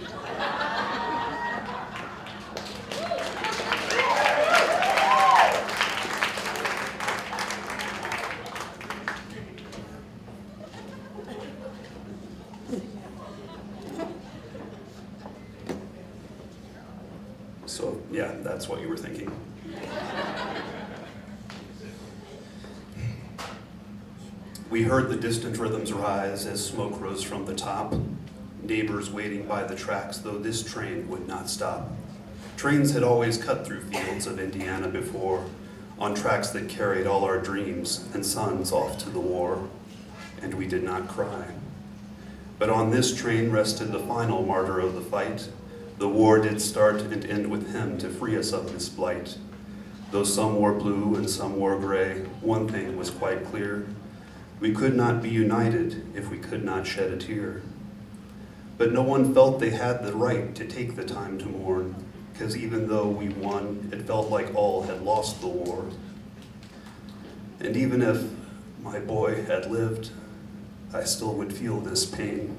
Speaker 8: So, yeah, that's what you were thinking. We heard the distant rhythms rise as smoke rose from the top. Neighbors waiting by the tracks, though this train would not stop. Trains had always cut through fields of Indiana before, on tracks that carried all our dreams and sons off to the war, and we did not cry. But on this train rested the final martyr of the fight. The war did start and end with him to free us of this blight. Though some wore blue and some wore gray, one thing was quite clear. We could not be united if we could not shed a tear. But no one felt they had the right to take the time to mourn, 'cause even though we won, it felt like all had lost the war. And even if my boy had lived, I still would feel this pain,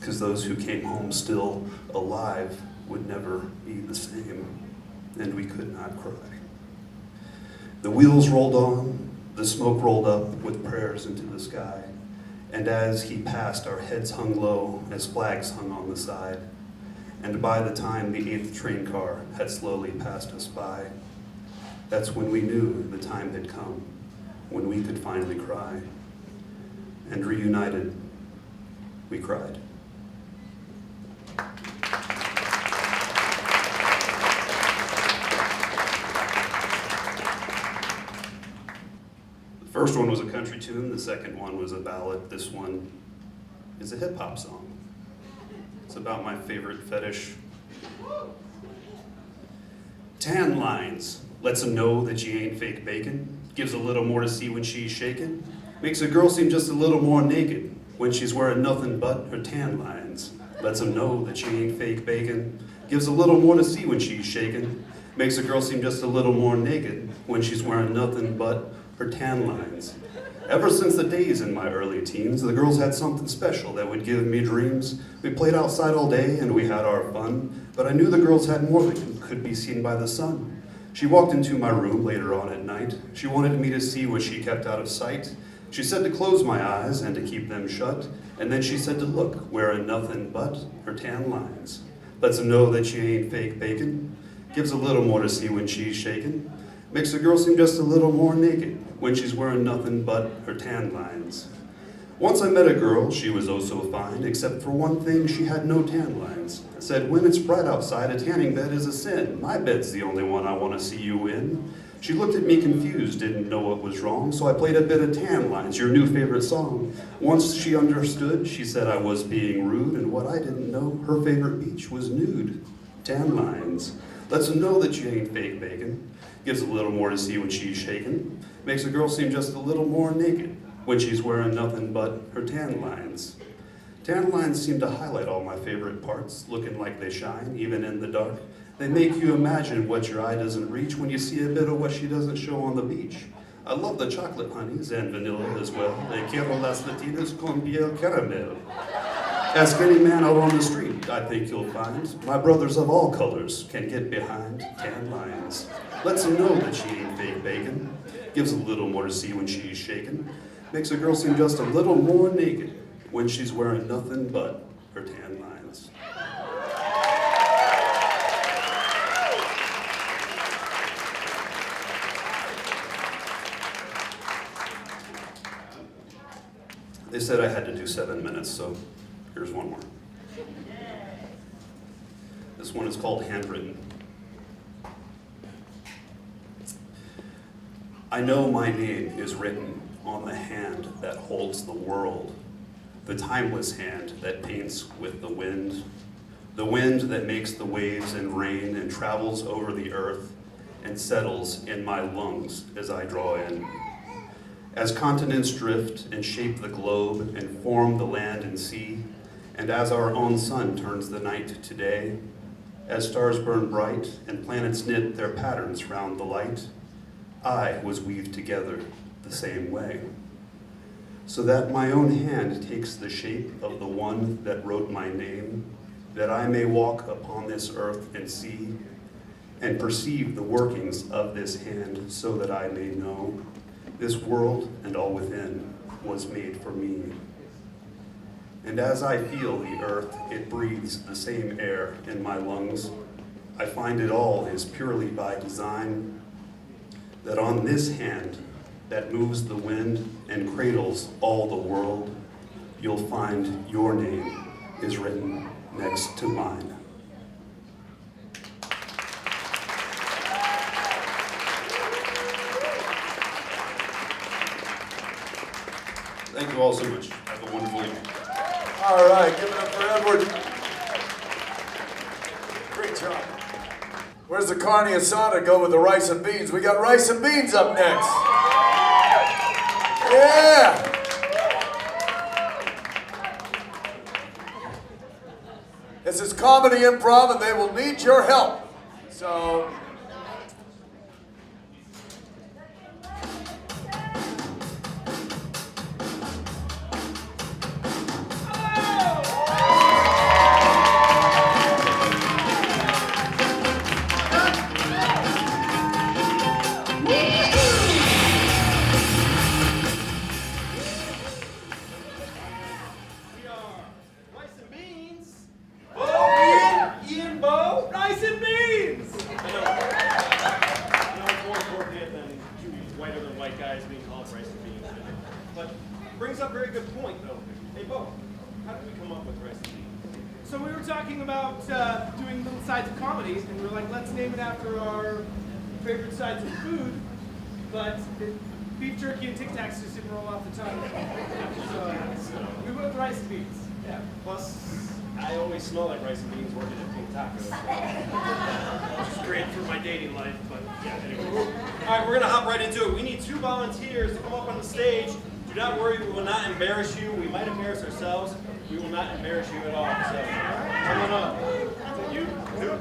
Speaker 8: 'cause those who came home still alive would never be the same, and we could not cry. The wheels rolled on, the smoke rolled up with prayers into the sky, And as he passed, our heads hung low as flags hung on the side. And by the time the 8th train car had slowly passed us by, that's when we knew the time had come, when we could finally cry. And reunited, we cried. The first one was a country tune, the second one was a ballad, this one is a hip hop song. It's about my favorite fetish. Tan lines, lets them know that she ain't fake bacon, gives a little more to see when she's shaking, makes a girl seem just a little more naked when she's wearing nothing but her tan lines. Lets them know that she ain't fake bacon, gives a little more to see when she's shaking, makes a girl seem just a little more naked when she's wearing nothing but her tan lines. Ever since the days in my early teens, the girls had something special that would give me dreams. We played outside all day and we had our fun, but I knew the girls had more than could be seen by the sun. She walked into my room later on at night. She wanted me to see what she kept out of sight. She said to close my eyes and to keep them shut, and then she said to look, wearing nothing but her tan lines. Lets them know that she ain't fake bacon, gives a little more to see when she's shaking, makes a girl seem just a little more naked when she's wearing nothing but her tan lines. Once I met a girl, she was oh so fine, except for one thing, she had no tan lines. Said, when it's bright outside, a tanning bed is a sin. My bed's the only one I want to see you in. She looked at me confused, didn't know what was wrong, so I played a bit of Tan Lines, your new favorite song. Once she understood, she said I was being rude, and what I didn't know, her favorite beach was nude. Tan Lines. Lets them know that she ain't fake bacon. Gives a little more to see when she's shaking. Makes a girl seem just a little more naked when she's wearing nothing but her tan lines. Tan lines seem to highlight all my favorite parts, looking like they shine, even in the dark. They make you imagine what your eye doesn't reach when you see a bit of what she doesn't show on the beach. I love the chocolate honeys and vanilla as well. They quiero las latinas con piel caramel. Ask any man out on the street, I think you'll find my brothers of all colors can get behind tan lines. Lets them know that she ain't fake bacon. Gives a little more to see when she's shaken. Makes a girl seem just a little more naked when she's wearing nothing but her tan lines. They said I had to do 7 minutes, so here's one more. This one is called Handwritten. I know my name is written on the hand that holds the world, the timeless hand that paints with the wind that makes the waves and rain and travels over the earth and settles in my lungs as I draw in. As continents drift and shape the globe and form the land and sea, and as our own sun turns the night to day, as stars burn bright and planets knit their patterns round the light, I was weaved together the same way, so that my own hand takes the shape of the one that wrote my name, that I may walk upon this earth and see, and perceive the workings of this hand, so that I may know this world and all within was made for me. And as I feel the earth, it breathes the same air in my lungs. I find it all is purely by design, that on this hand that moves the wind and cradles all the world, you'll find your name is written next to mine. Thank you all so much. Have a wonderful evening.
Speaker 1: All right, give it up for Edward. Great job. Where's the carne asada go with the rice and beans? We got rice and beans up next. Yeah. This is comedy improv and they will need your help. So
Speaker 9: we call it rice and beans. But brings up a very good point, though. Hey, Bo, how did we come up with rice and beans?
Speaker 10: So we were talking about doing little sides of comedy, and we were like, let's name it after our favorite sides of food. But beef jerky and Tic Tacs just didn't roll off the tongue. So we went with rice and beans.
Speaker 9: Yeah. Plus, I always smell like rice and beans working at Pink Tacos. Which is great for my dating life, but yeah, anyway. All right, we're gonna hop right into it. We need 2 volunteers to come up on the stage. Do not worry, we will not embarrass you. We might embarrass ourselves. We will not embarrass you at all. So, come on up. You do it.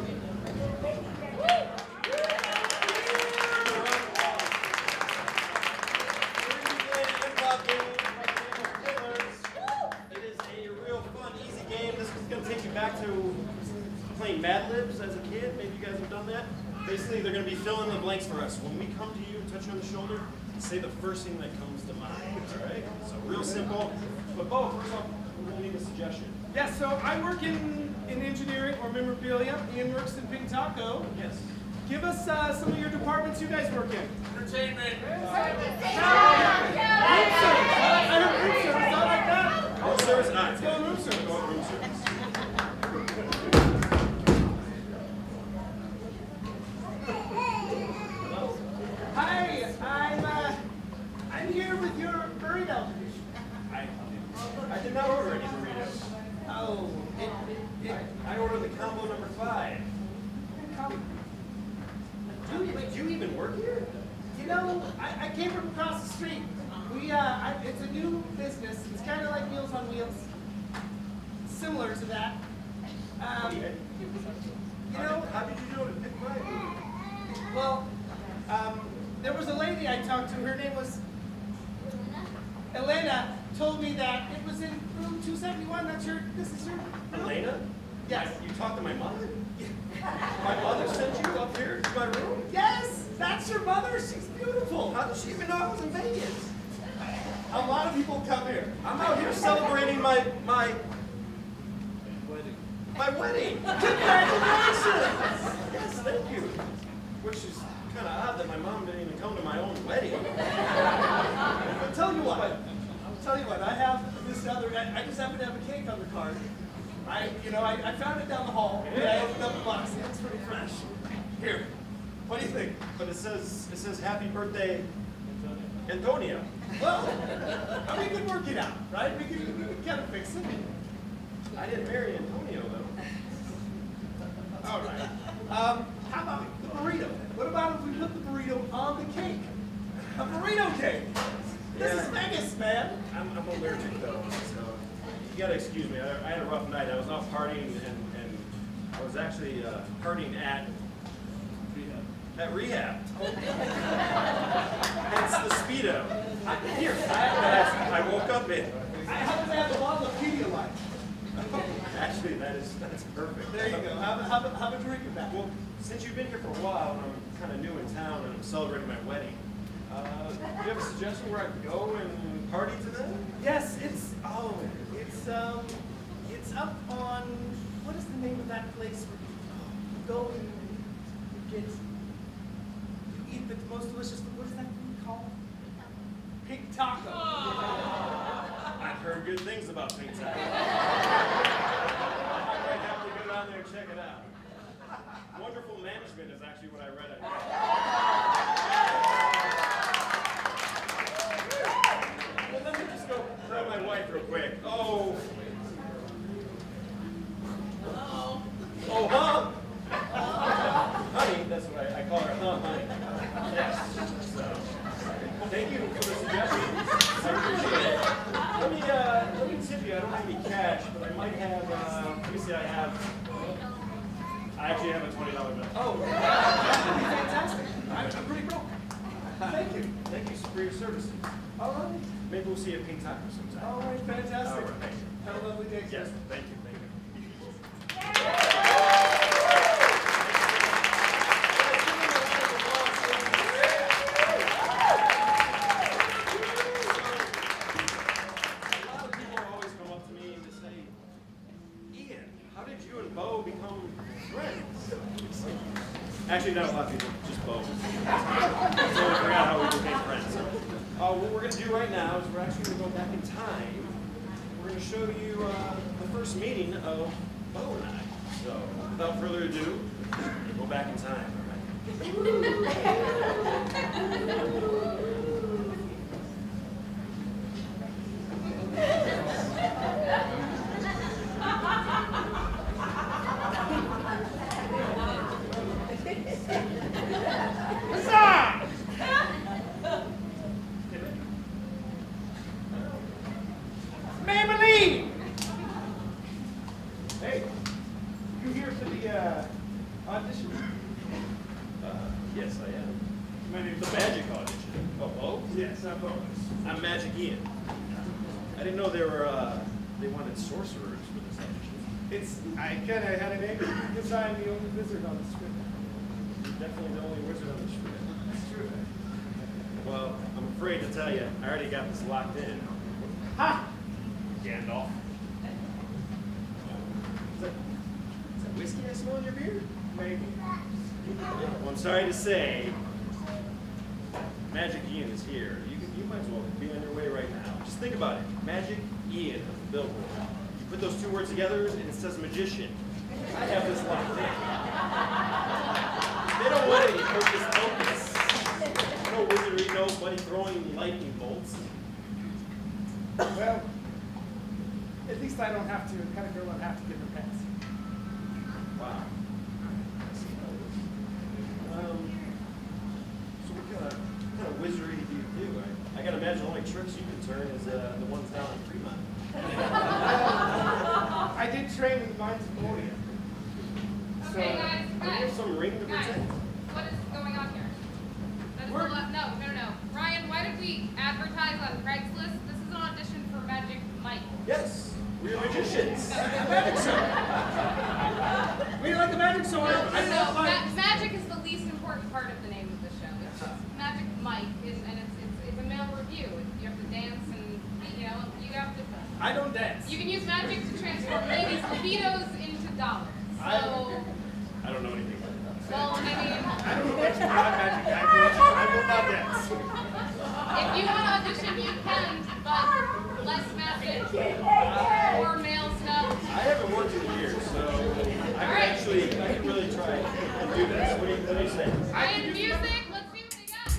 Speaker 9: It is a real fun, easy game. This is going to take you back to playing Mad Libs as a kid. Maybe you guys have done that. Basically, they're going to be filling the blanks for us. When we come to you and touch you on the shoulder, say the first thing that comes to mind. All right? So real simple. But Bo, first off, we'll need a suggestion.
Speaker 10: Yeah, so I work in engineering or memorabilia. Ian works in Pink Taco.
Speaker 9: Yes.
Speaker 10: Give us some of your departments you guys work in.
Speaker 5: Entertainment.
Speaker 10: I heard room service, not like that.
Speaker 9: Room service? All right.
Speaker 10: Let's go room service.
Speaker 9: Go room service.
Speaker 10: Hi, I'm here with your burrito.
Speaker 9: I did not order any burritos.
Speaker 10: Oh,
Speaker 9: I ordered the combo number 5. Wait, do you even work here?
Speaker 10: you know, I came from across the street. It's a new business. It's kind of like Meals on Wheels, similar to that. You know,
Speaker 9: How did you know to pick my food?
Speaker 10: well, there was a lady I talked to. Her name was Elena. Told me that it was in room 271. That's your. This is your.
Speaker 9: Elena?
Speaker 10: Yes.
Speaker 9: You talked to my mother? My mother sent you up here to my room?
Speaker 10: Yes, that's your mother. She's beautiful.
Speaker 9: How did she even know I was in Vegas?
Speaker 10: A lot of people come here.
Speaker 9: I'm out here celebrating my wedding.
Speaker 10: Congratulations!
Speaker 9: Yes, thank you. Which is kind of odd that my mom didn't even come to my own wedding.
Speaker 10: But tell you what, I have this other. I just happen to have a cake on the card. I found it down the hall. And I opened up the box. And it's pretty fresh. Here, what do you think?
Speaker 9: But it says happy birthday, Antonio.
Speaker 10: Well, we can work it out, right? We can kind of fix it.
Speaker 9: I didn't marry Antonio though.
Speaker 10: All right. How about the burrito? What about if we put the burrito on the cake? A burrito cake. This is Vegas, man.
Speaker 9: I'm allergic though, so you gotta excuse me. I had a rough night. I was out partying and I was actually partying at rehab. Hence the Speedo. I woke up in.
Speaker 10: I happen to have a bottle of Pedialyte.
Speaker 9: Actually, that's perfect.
Speaker 10: There you go. Have a drink of that.
Speaker 9: Well, since you've been here for a while and I'm kind of new in town and I'm celebrating my wedding, do you have a suggestion where I could go and party today?
Speaker 10: Yes, it's up on, what is the name of that place where you go and you eat the most delicious food? What is that food called? Pink Taco.
Speaker 9: I've heard good things about Pink Taco. I might have to go down there and check it out. Wonderful management is actually what I read on Well, let me just go grab my wife real quick. Oh, huh? Honey, that's what I call her, huh, honey? Yes. So, thank you for the suggestion. I appreciate it. Let me tip you. I don't have any cash, but I might have, let me see, I actually have a $20 bill.
Speaker 10: Oh, that would be fantastic. I'm pretty broke. Thank you.
Speaker 9: Thank you for your services.
Speaker 10: All right.
Speaker 9: Maybe we'll see you at Pink Taco sometime.
Speaker 10: All right, fantastic.
Speaker 9: All right, thank you.
Speaker 10: Have a lovely day,
Speaker 9: Yes,
Speaker 10: sir.
Speaker 9: thank you, thank you. A lot of people always come up to me and they say, Ian, how did you and Bo become friends? Actually, not a lot of people, just Bo. So I forgot how we became friends. what we're going to do right now is we're actually going to go back in time. We're going to show you the first meeting of Bo and I. So, without further ado, we'll go back in time.
Speaker 10: Maybelline! Hey, you here for the audition?
Speaker 9: Yes, I am.
Speaker 10: My name's
Speaker 9: The magic audition. Oh, Bo?
Speaker 10: Yes, I'm Bo.
Speaker 9: I'm Magic Ian. I didn't know they wanted sorcerers for this audition.
Speaker 10: I kind of had a name because I'm the only wizard on the script.
Speaker 9: You're definitely the only wizard on the script.
Speaker 10: That's true.
Speaker 9: Well, I'm afraid to tell you, I already got this locked in.
Speaker 10: Ha!
Speaker 9: Gandalf. Is that whiskey I smell in your beard?
Speaker 10: Maybe.
Speaker 9: Well, I'm sorry to say, Magic Ian is here. You might as well be on your way right now. Just think about it. Magic Ian of the billboard. You put those two words together and it says magician. I have this locked in. They don't want any hocus pocus. No wizardry, nobody throwing lightning bolts.
Speaker 10: Well, at least I don't have to, the kind of girl don't have to give her pants.
Speaker 9: Wow. So what kind of wizardry do you do? I gotta imagine the only tricks you can turn is the ones down in Fremont.
Speaker 10: I did train in the mines of Moria. So,
Speaker 4: Okay, guys,
Speaker 9: Do you have some ring to
Speaker 4: guys,
Speaker 9: protect?
Speaker 4: what is going on here? That is
Speaker 10: We're-
Speaker 4: no. Ryan, why did we advertise on Craigslist? This is an audition for Magic Mike.
Speaker 9: Yes, we're magicians.
Speaker 10: we like the magic, so I
Speaker 4: No,
Speaker 10: don't like.
Speaker 4: magic is the least important part of the name of the show. It's just Magic Mike, and it's a male review. You have to dance and you have to.
Speaker 10: I don't dance.
Speaker 4: You can use magic to transform ladies' libidos into dollars. So,
Speaker 9: I don't know anything about that.
Speaker 4: well, I mean,
Speaker 10: I don't know much about magic. I will not dance.
Speaker 4: if you want to audition, you can, but less magic or male stuff.
Speaker 9: I haven't worked in years, so I can really try and do this. What do you say?
Speaker 4: Ryan, music, let's see what they got.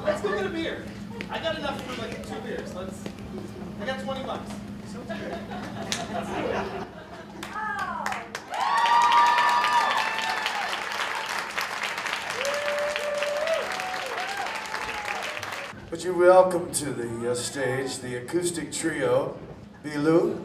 Speaker 10: Let's go get a beer. I got enough for like 2 beers. I got $20.
Speaker 1: Would you welcome to the stage the acoustic trio, Bilou,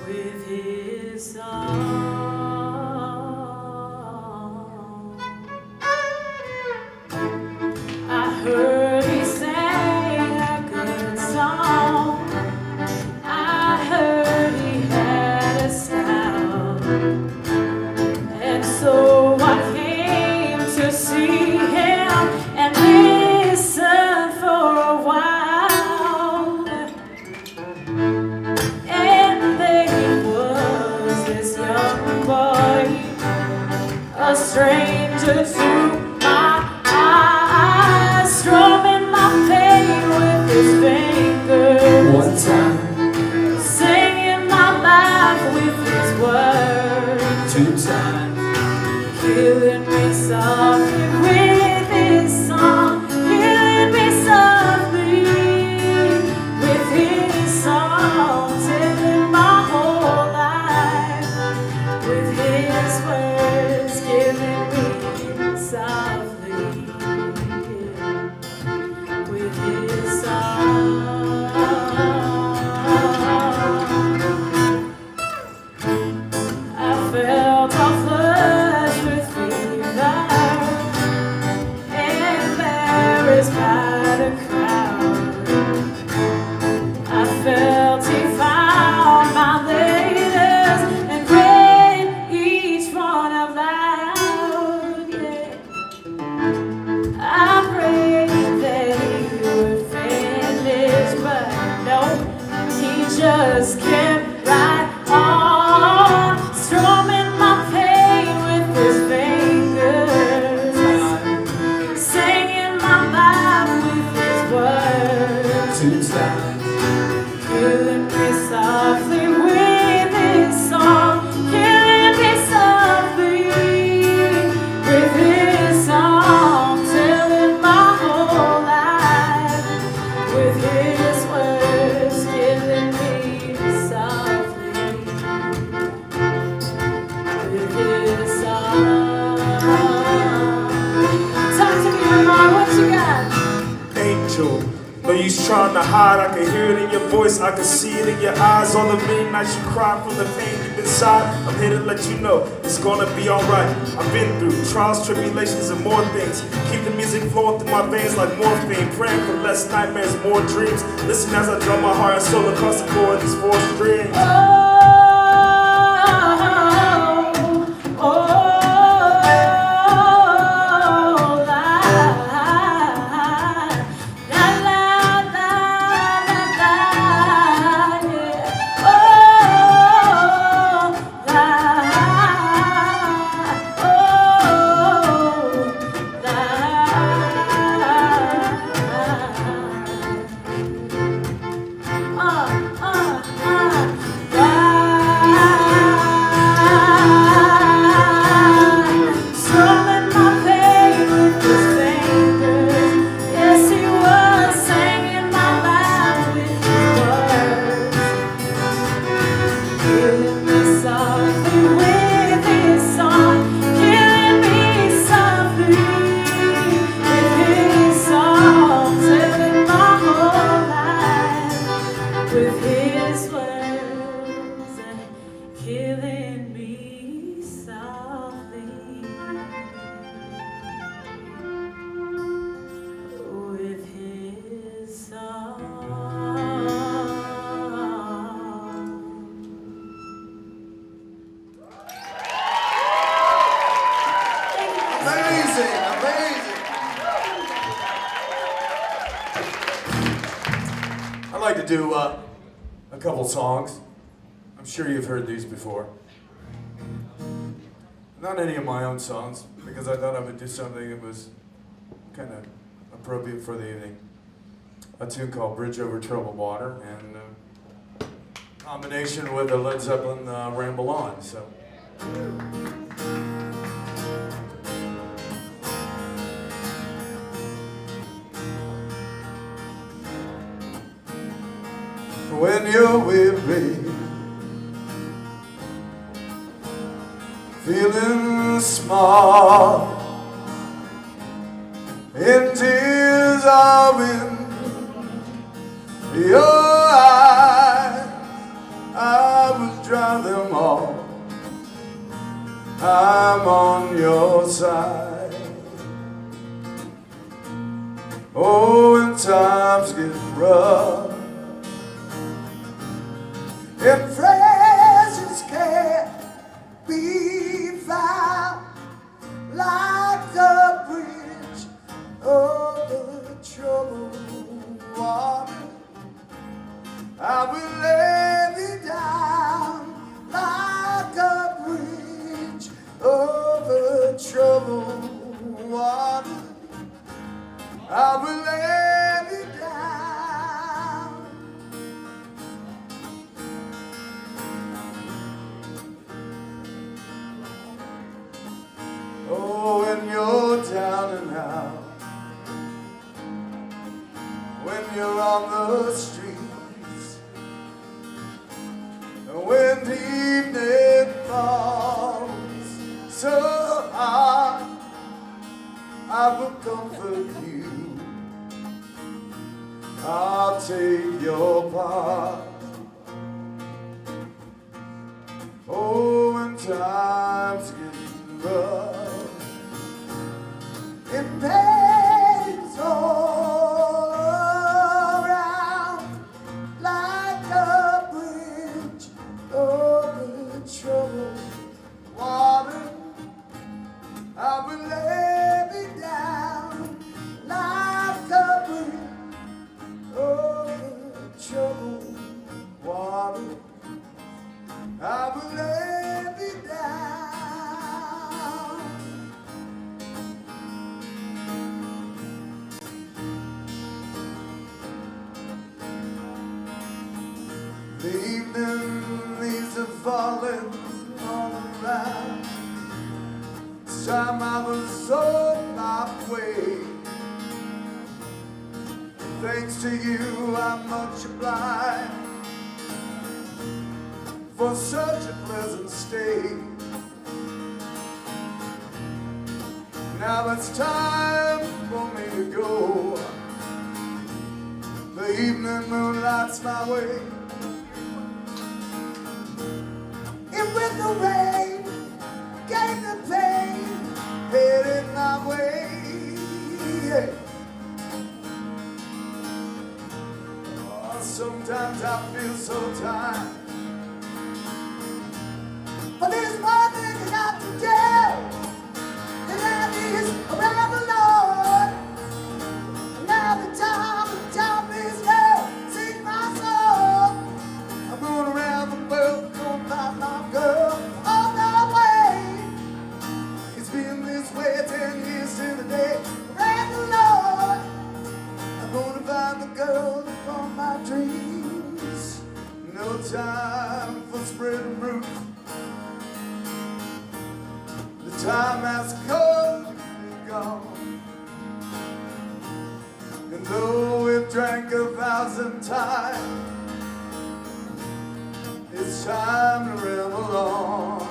Speaker 3: with his song. I heard he sang a good song. I heard he had a style, and so I came to see him and listen for a while. And there he was, this young boy, a stranger to my eyes, strumming my pain with his fingers.
Speaker 5: One time,
Speaker 3: Singing my life with his words.
Speaker 5: 2 times,
Speaker 3: Killing me softly with his song. Killing me softly with his song. Telling my whole life with his words. Killing me softly with his song. I felt a flush with fever, embarrassed by the crowd. I felt he found my letters and read each one out loud. Yeah. I prayed that he would finish, but no, he just kept right on, strumming my pain with his fingers, singing my life with his words,
Speaker 5: 2 times,
Speaker 3: killing me softly with his song, killing me softly with his song, telling my whole life with his words, killing me softly with his song. Talk to me, Lamar, what you got?
Speaker 11: Angel, no use trying to hide. I can hear it in your voice, I can see it in your eyes. All the many nights you cry from the pain deep inside. I'm here to let you know it's gonna be alright. I've been through trials, tribulations, and more things. Keep the music flowing through my veins like morphine. Praying for less nightmares, more dreams. Listen as I drum my heart and soul across the chord, these 4 strings.
Speaker 3: Strumming my pain with his fingers. Yes, he was singing my life with his words. Killing me softly with his song. Killing me softly with his song. Telling my whole life with his words. Killing me softly with his song.
Speaker 1: Amazing, amazing. I'd like to do a couple songs. I'm sure you've heard these before. Not any of my own songs, because I thought I would do something that was kind of appropriate for the evening. A tune called Bridge Over Troubled Water, and combination with the Led Zeppelin Ramble On. So. When you're weary, feeling small, and tears are in your eyes, I was dry. I'm on your side. Oh, when times get rough and friends can't be found, like the bridge over troubled water, I will lay me down like a bridge over troubled water. I will lay me down. Oh, when you're down and out, when you're on the streets, when the evening falls so hard, I will comfort you. I'll take your part. Oh, when times get rough and pain's all around, like a bridge over troubled water, I will lay me down like a bridge over troubled water. I will lay me down. The evening leaves are falling all around. This time I was on my way. Thanks to you, I'm much obliged for such a pleasant stay. Now it's time for me to go. The evening moon lights my way, and with the rain came the pain, headed my way. Oh, sometimes I feel so tired, but there's one thing I got to do, and that is around the Lord. Now the time is now, sing my song. I'm going around the world, gonna find my girl on the way. It's been this way 10 years to the day. Around the Lord, I'm gonna find the girl upon my dreams. No time for spreading rumors. The time has come and gone, and though we've drank 1,000 times, it's time to ramble on.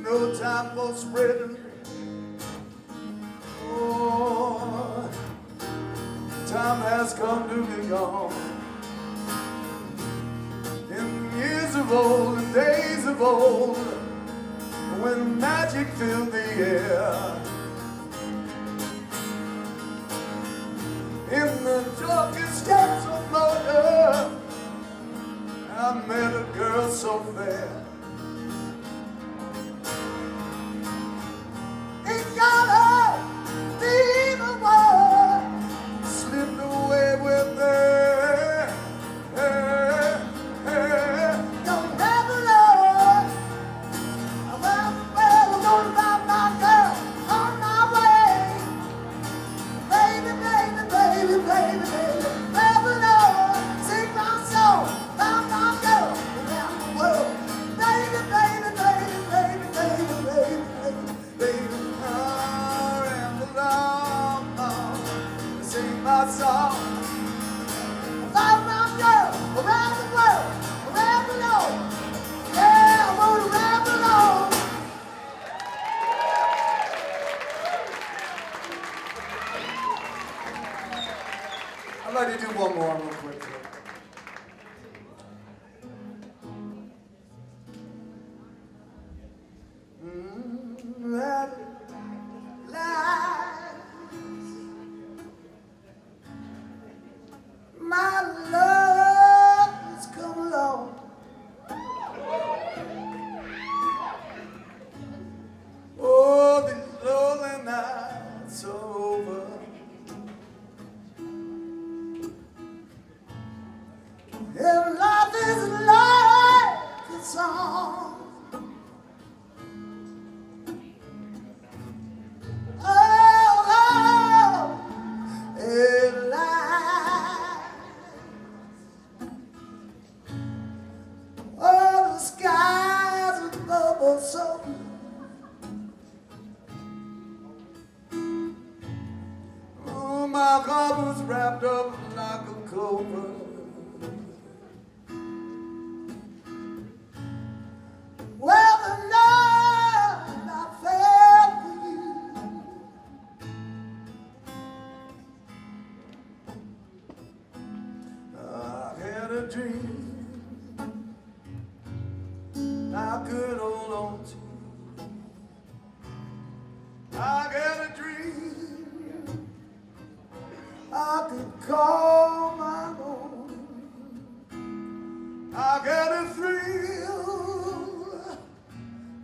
Speaker 1: No time for spreading. Oh, time has come to be gone. In years of old and days of old, when magic filled the air, in the darkest depths of Florida, I met a girl so fair. It got her, the evil one slipped away with her. Don't never love around the world. felt so. Oh, my heart was wrapped up like a cobra. Well, the night I fell for you, I had a dream I could hold on to. I got a dream I could call my own. I got a thrill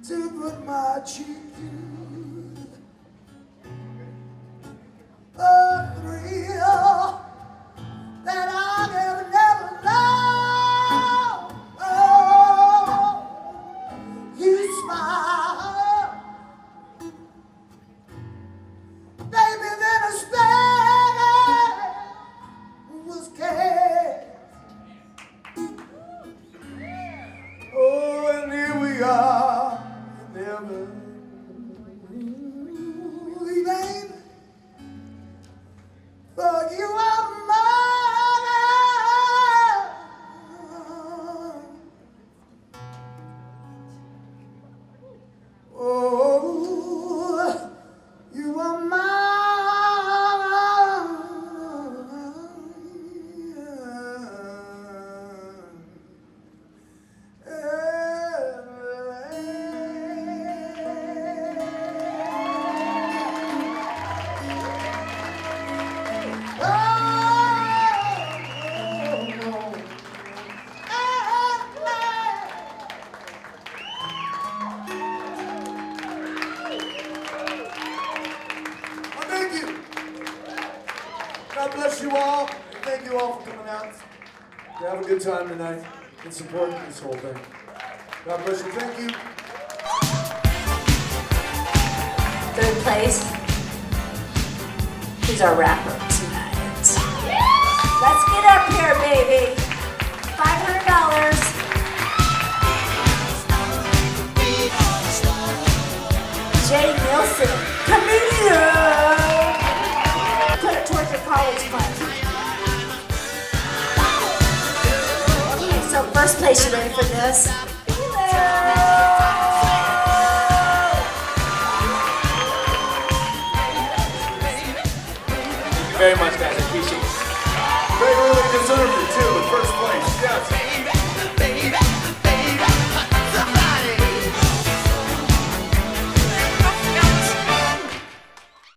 Speaker 1: to put my cheek to. A thrill that I have never known. Oh, you smile, baby, then a spell was cast. Oh, and here we are, never leaving. But you are mine. Oh, you are mine. Thank you. God bless you all. Thank you all for coming out. You have a good time tonight and supporting this whole thing. God bless you. Thank you.
Speaker 12: Third place. He's our rapper tonight. Let's get up here, baby. $500. Jay Nilsson, comedian. Put it towards your college fund. Okay, so first place, you ready for this?
Speaker 11: Very much, guys. I appreciate it.
Speaker 1: They really deserved it too in first place.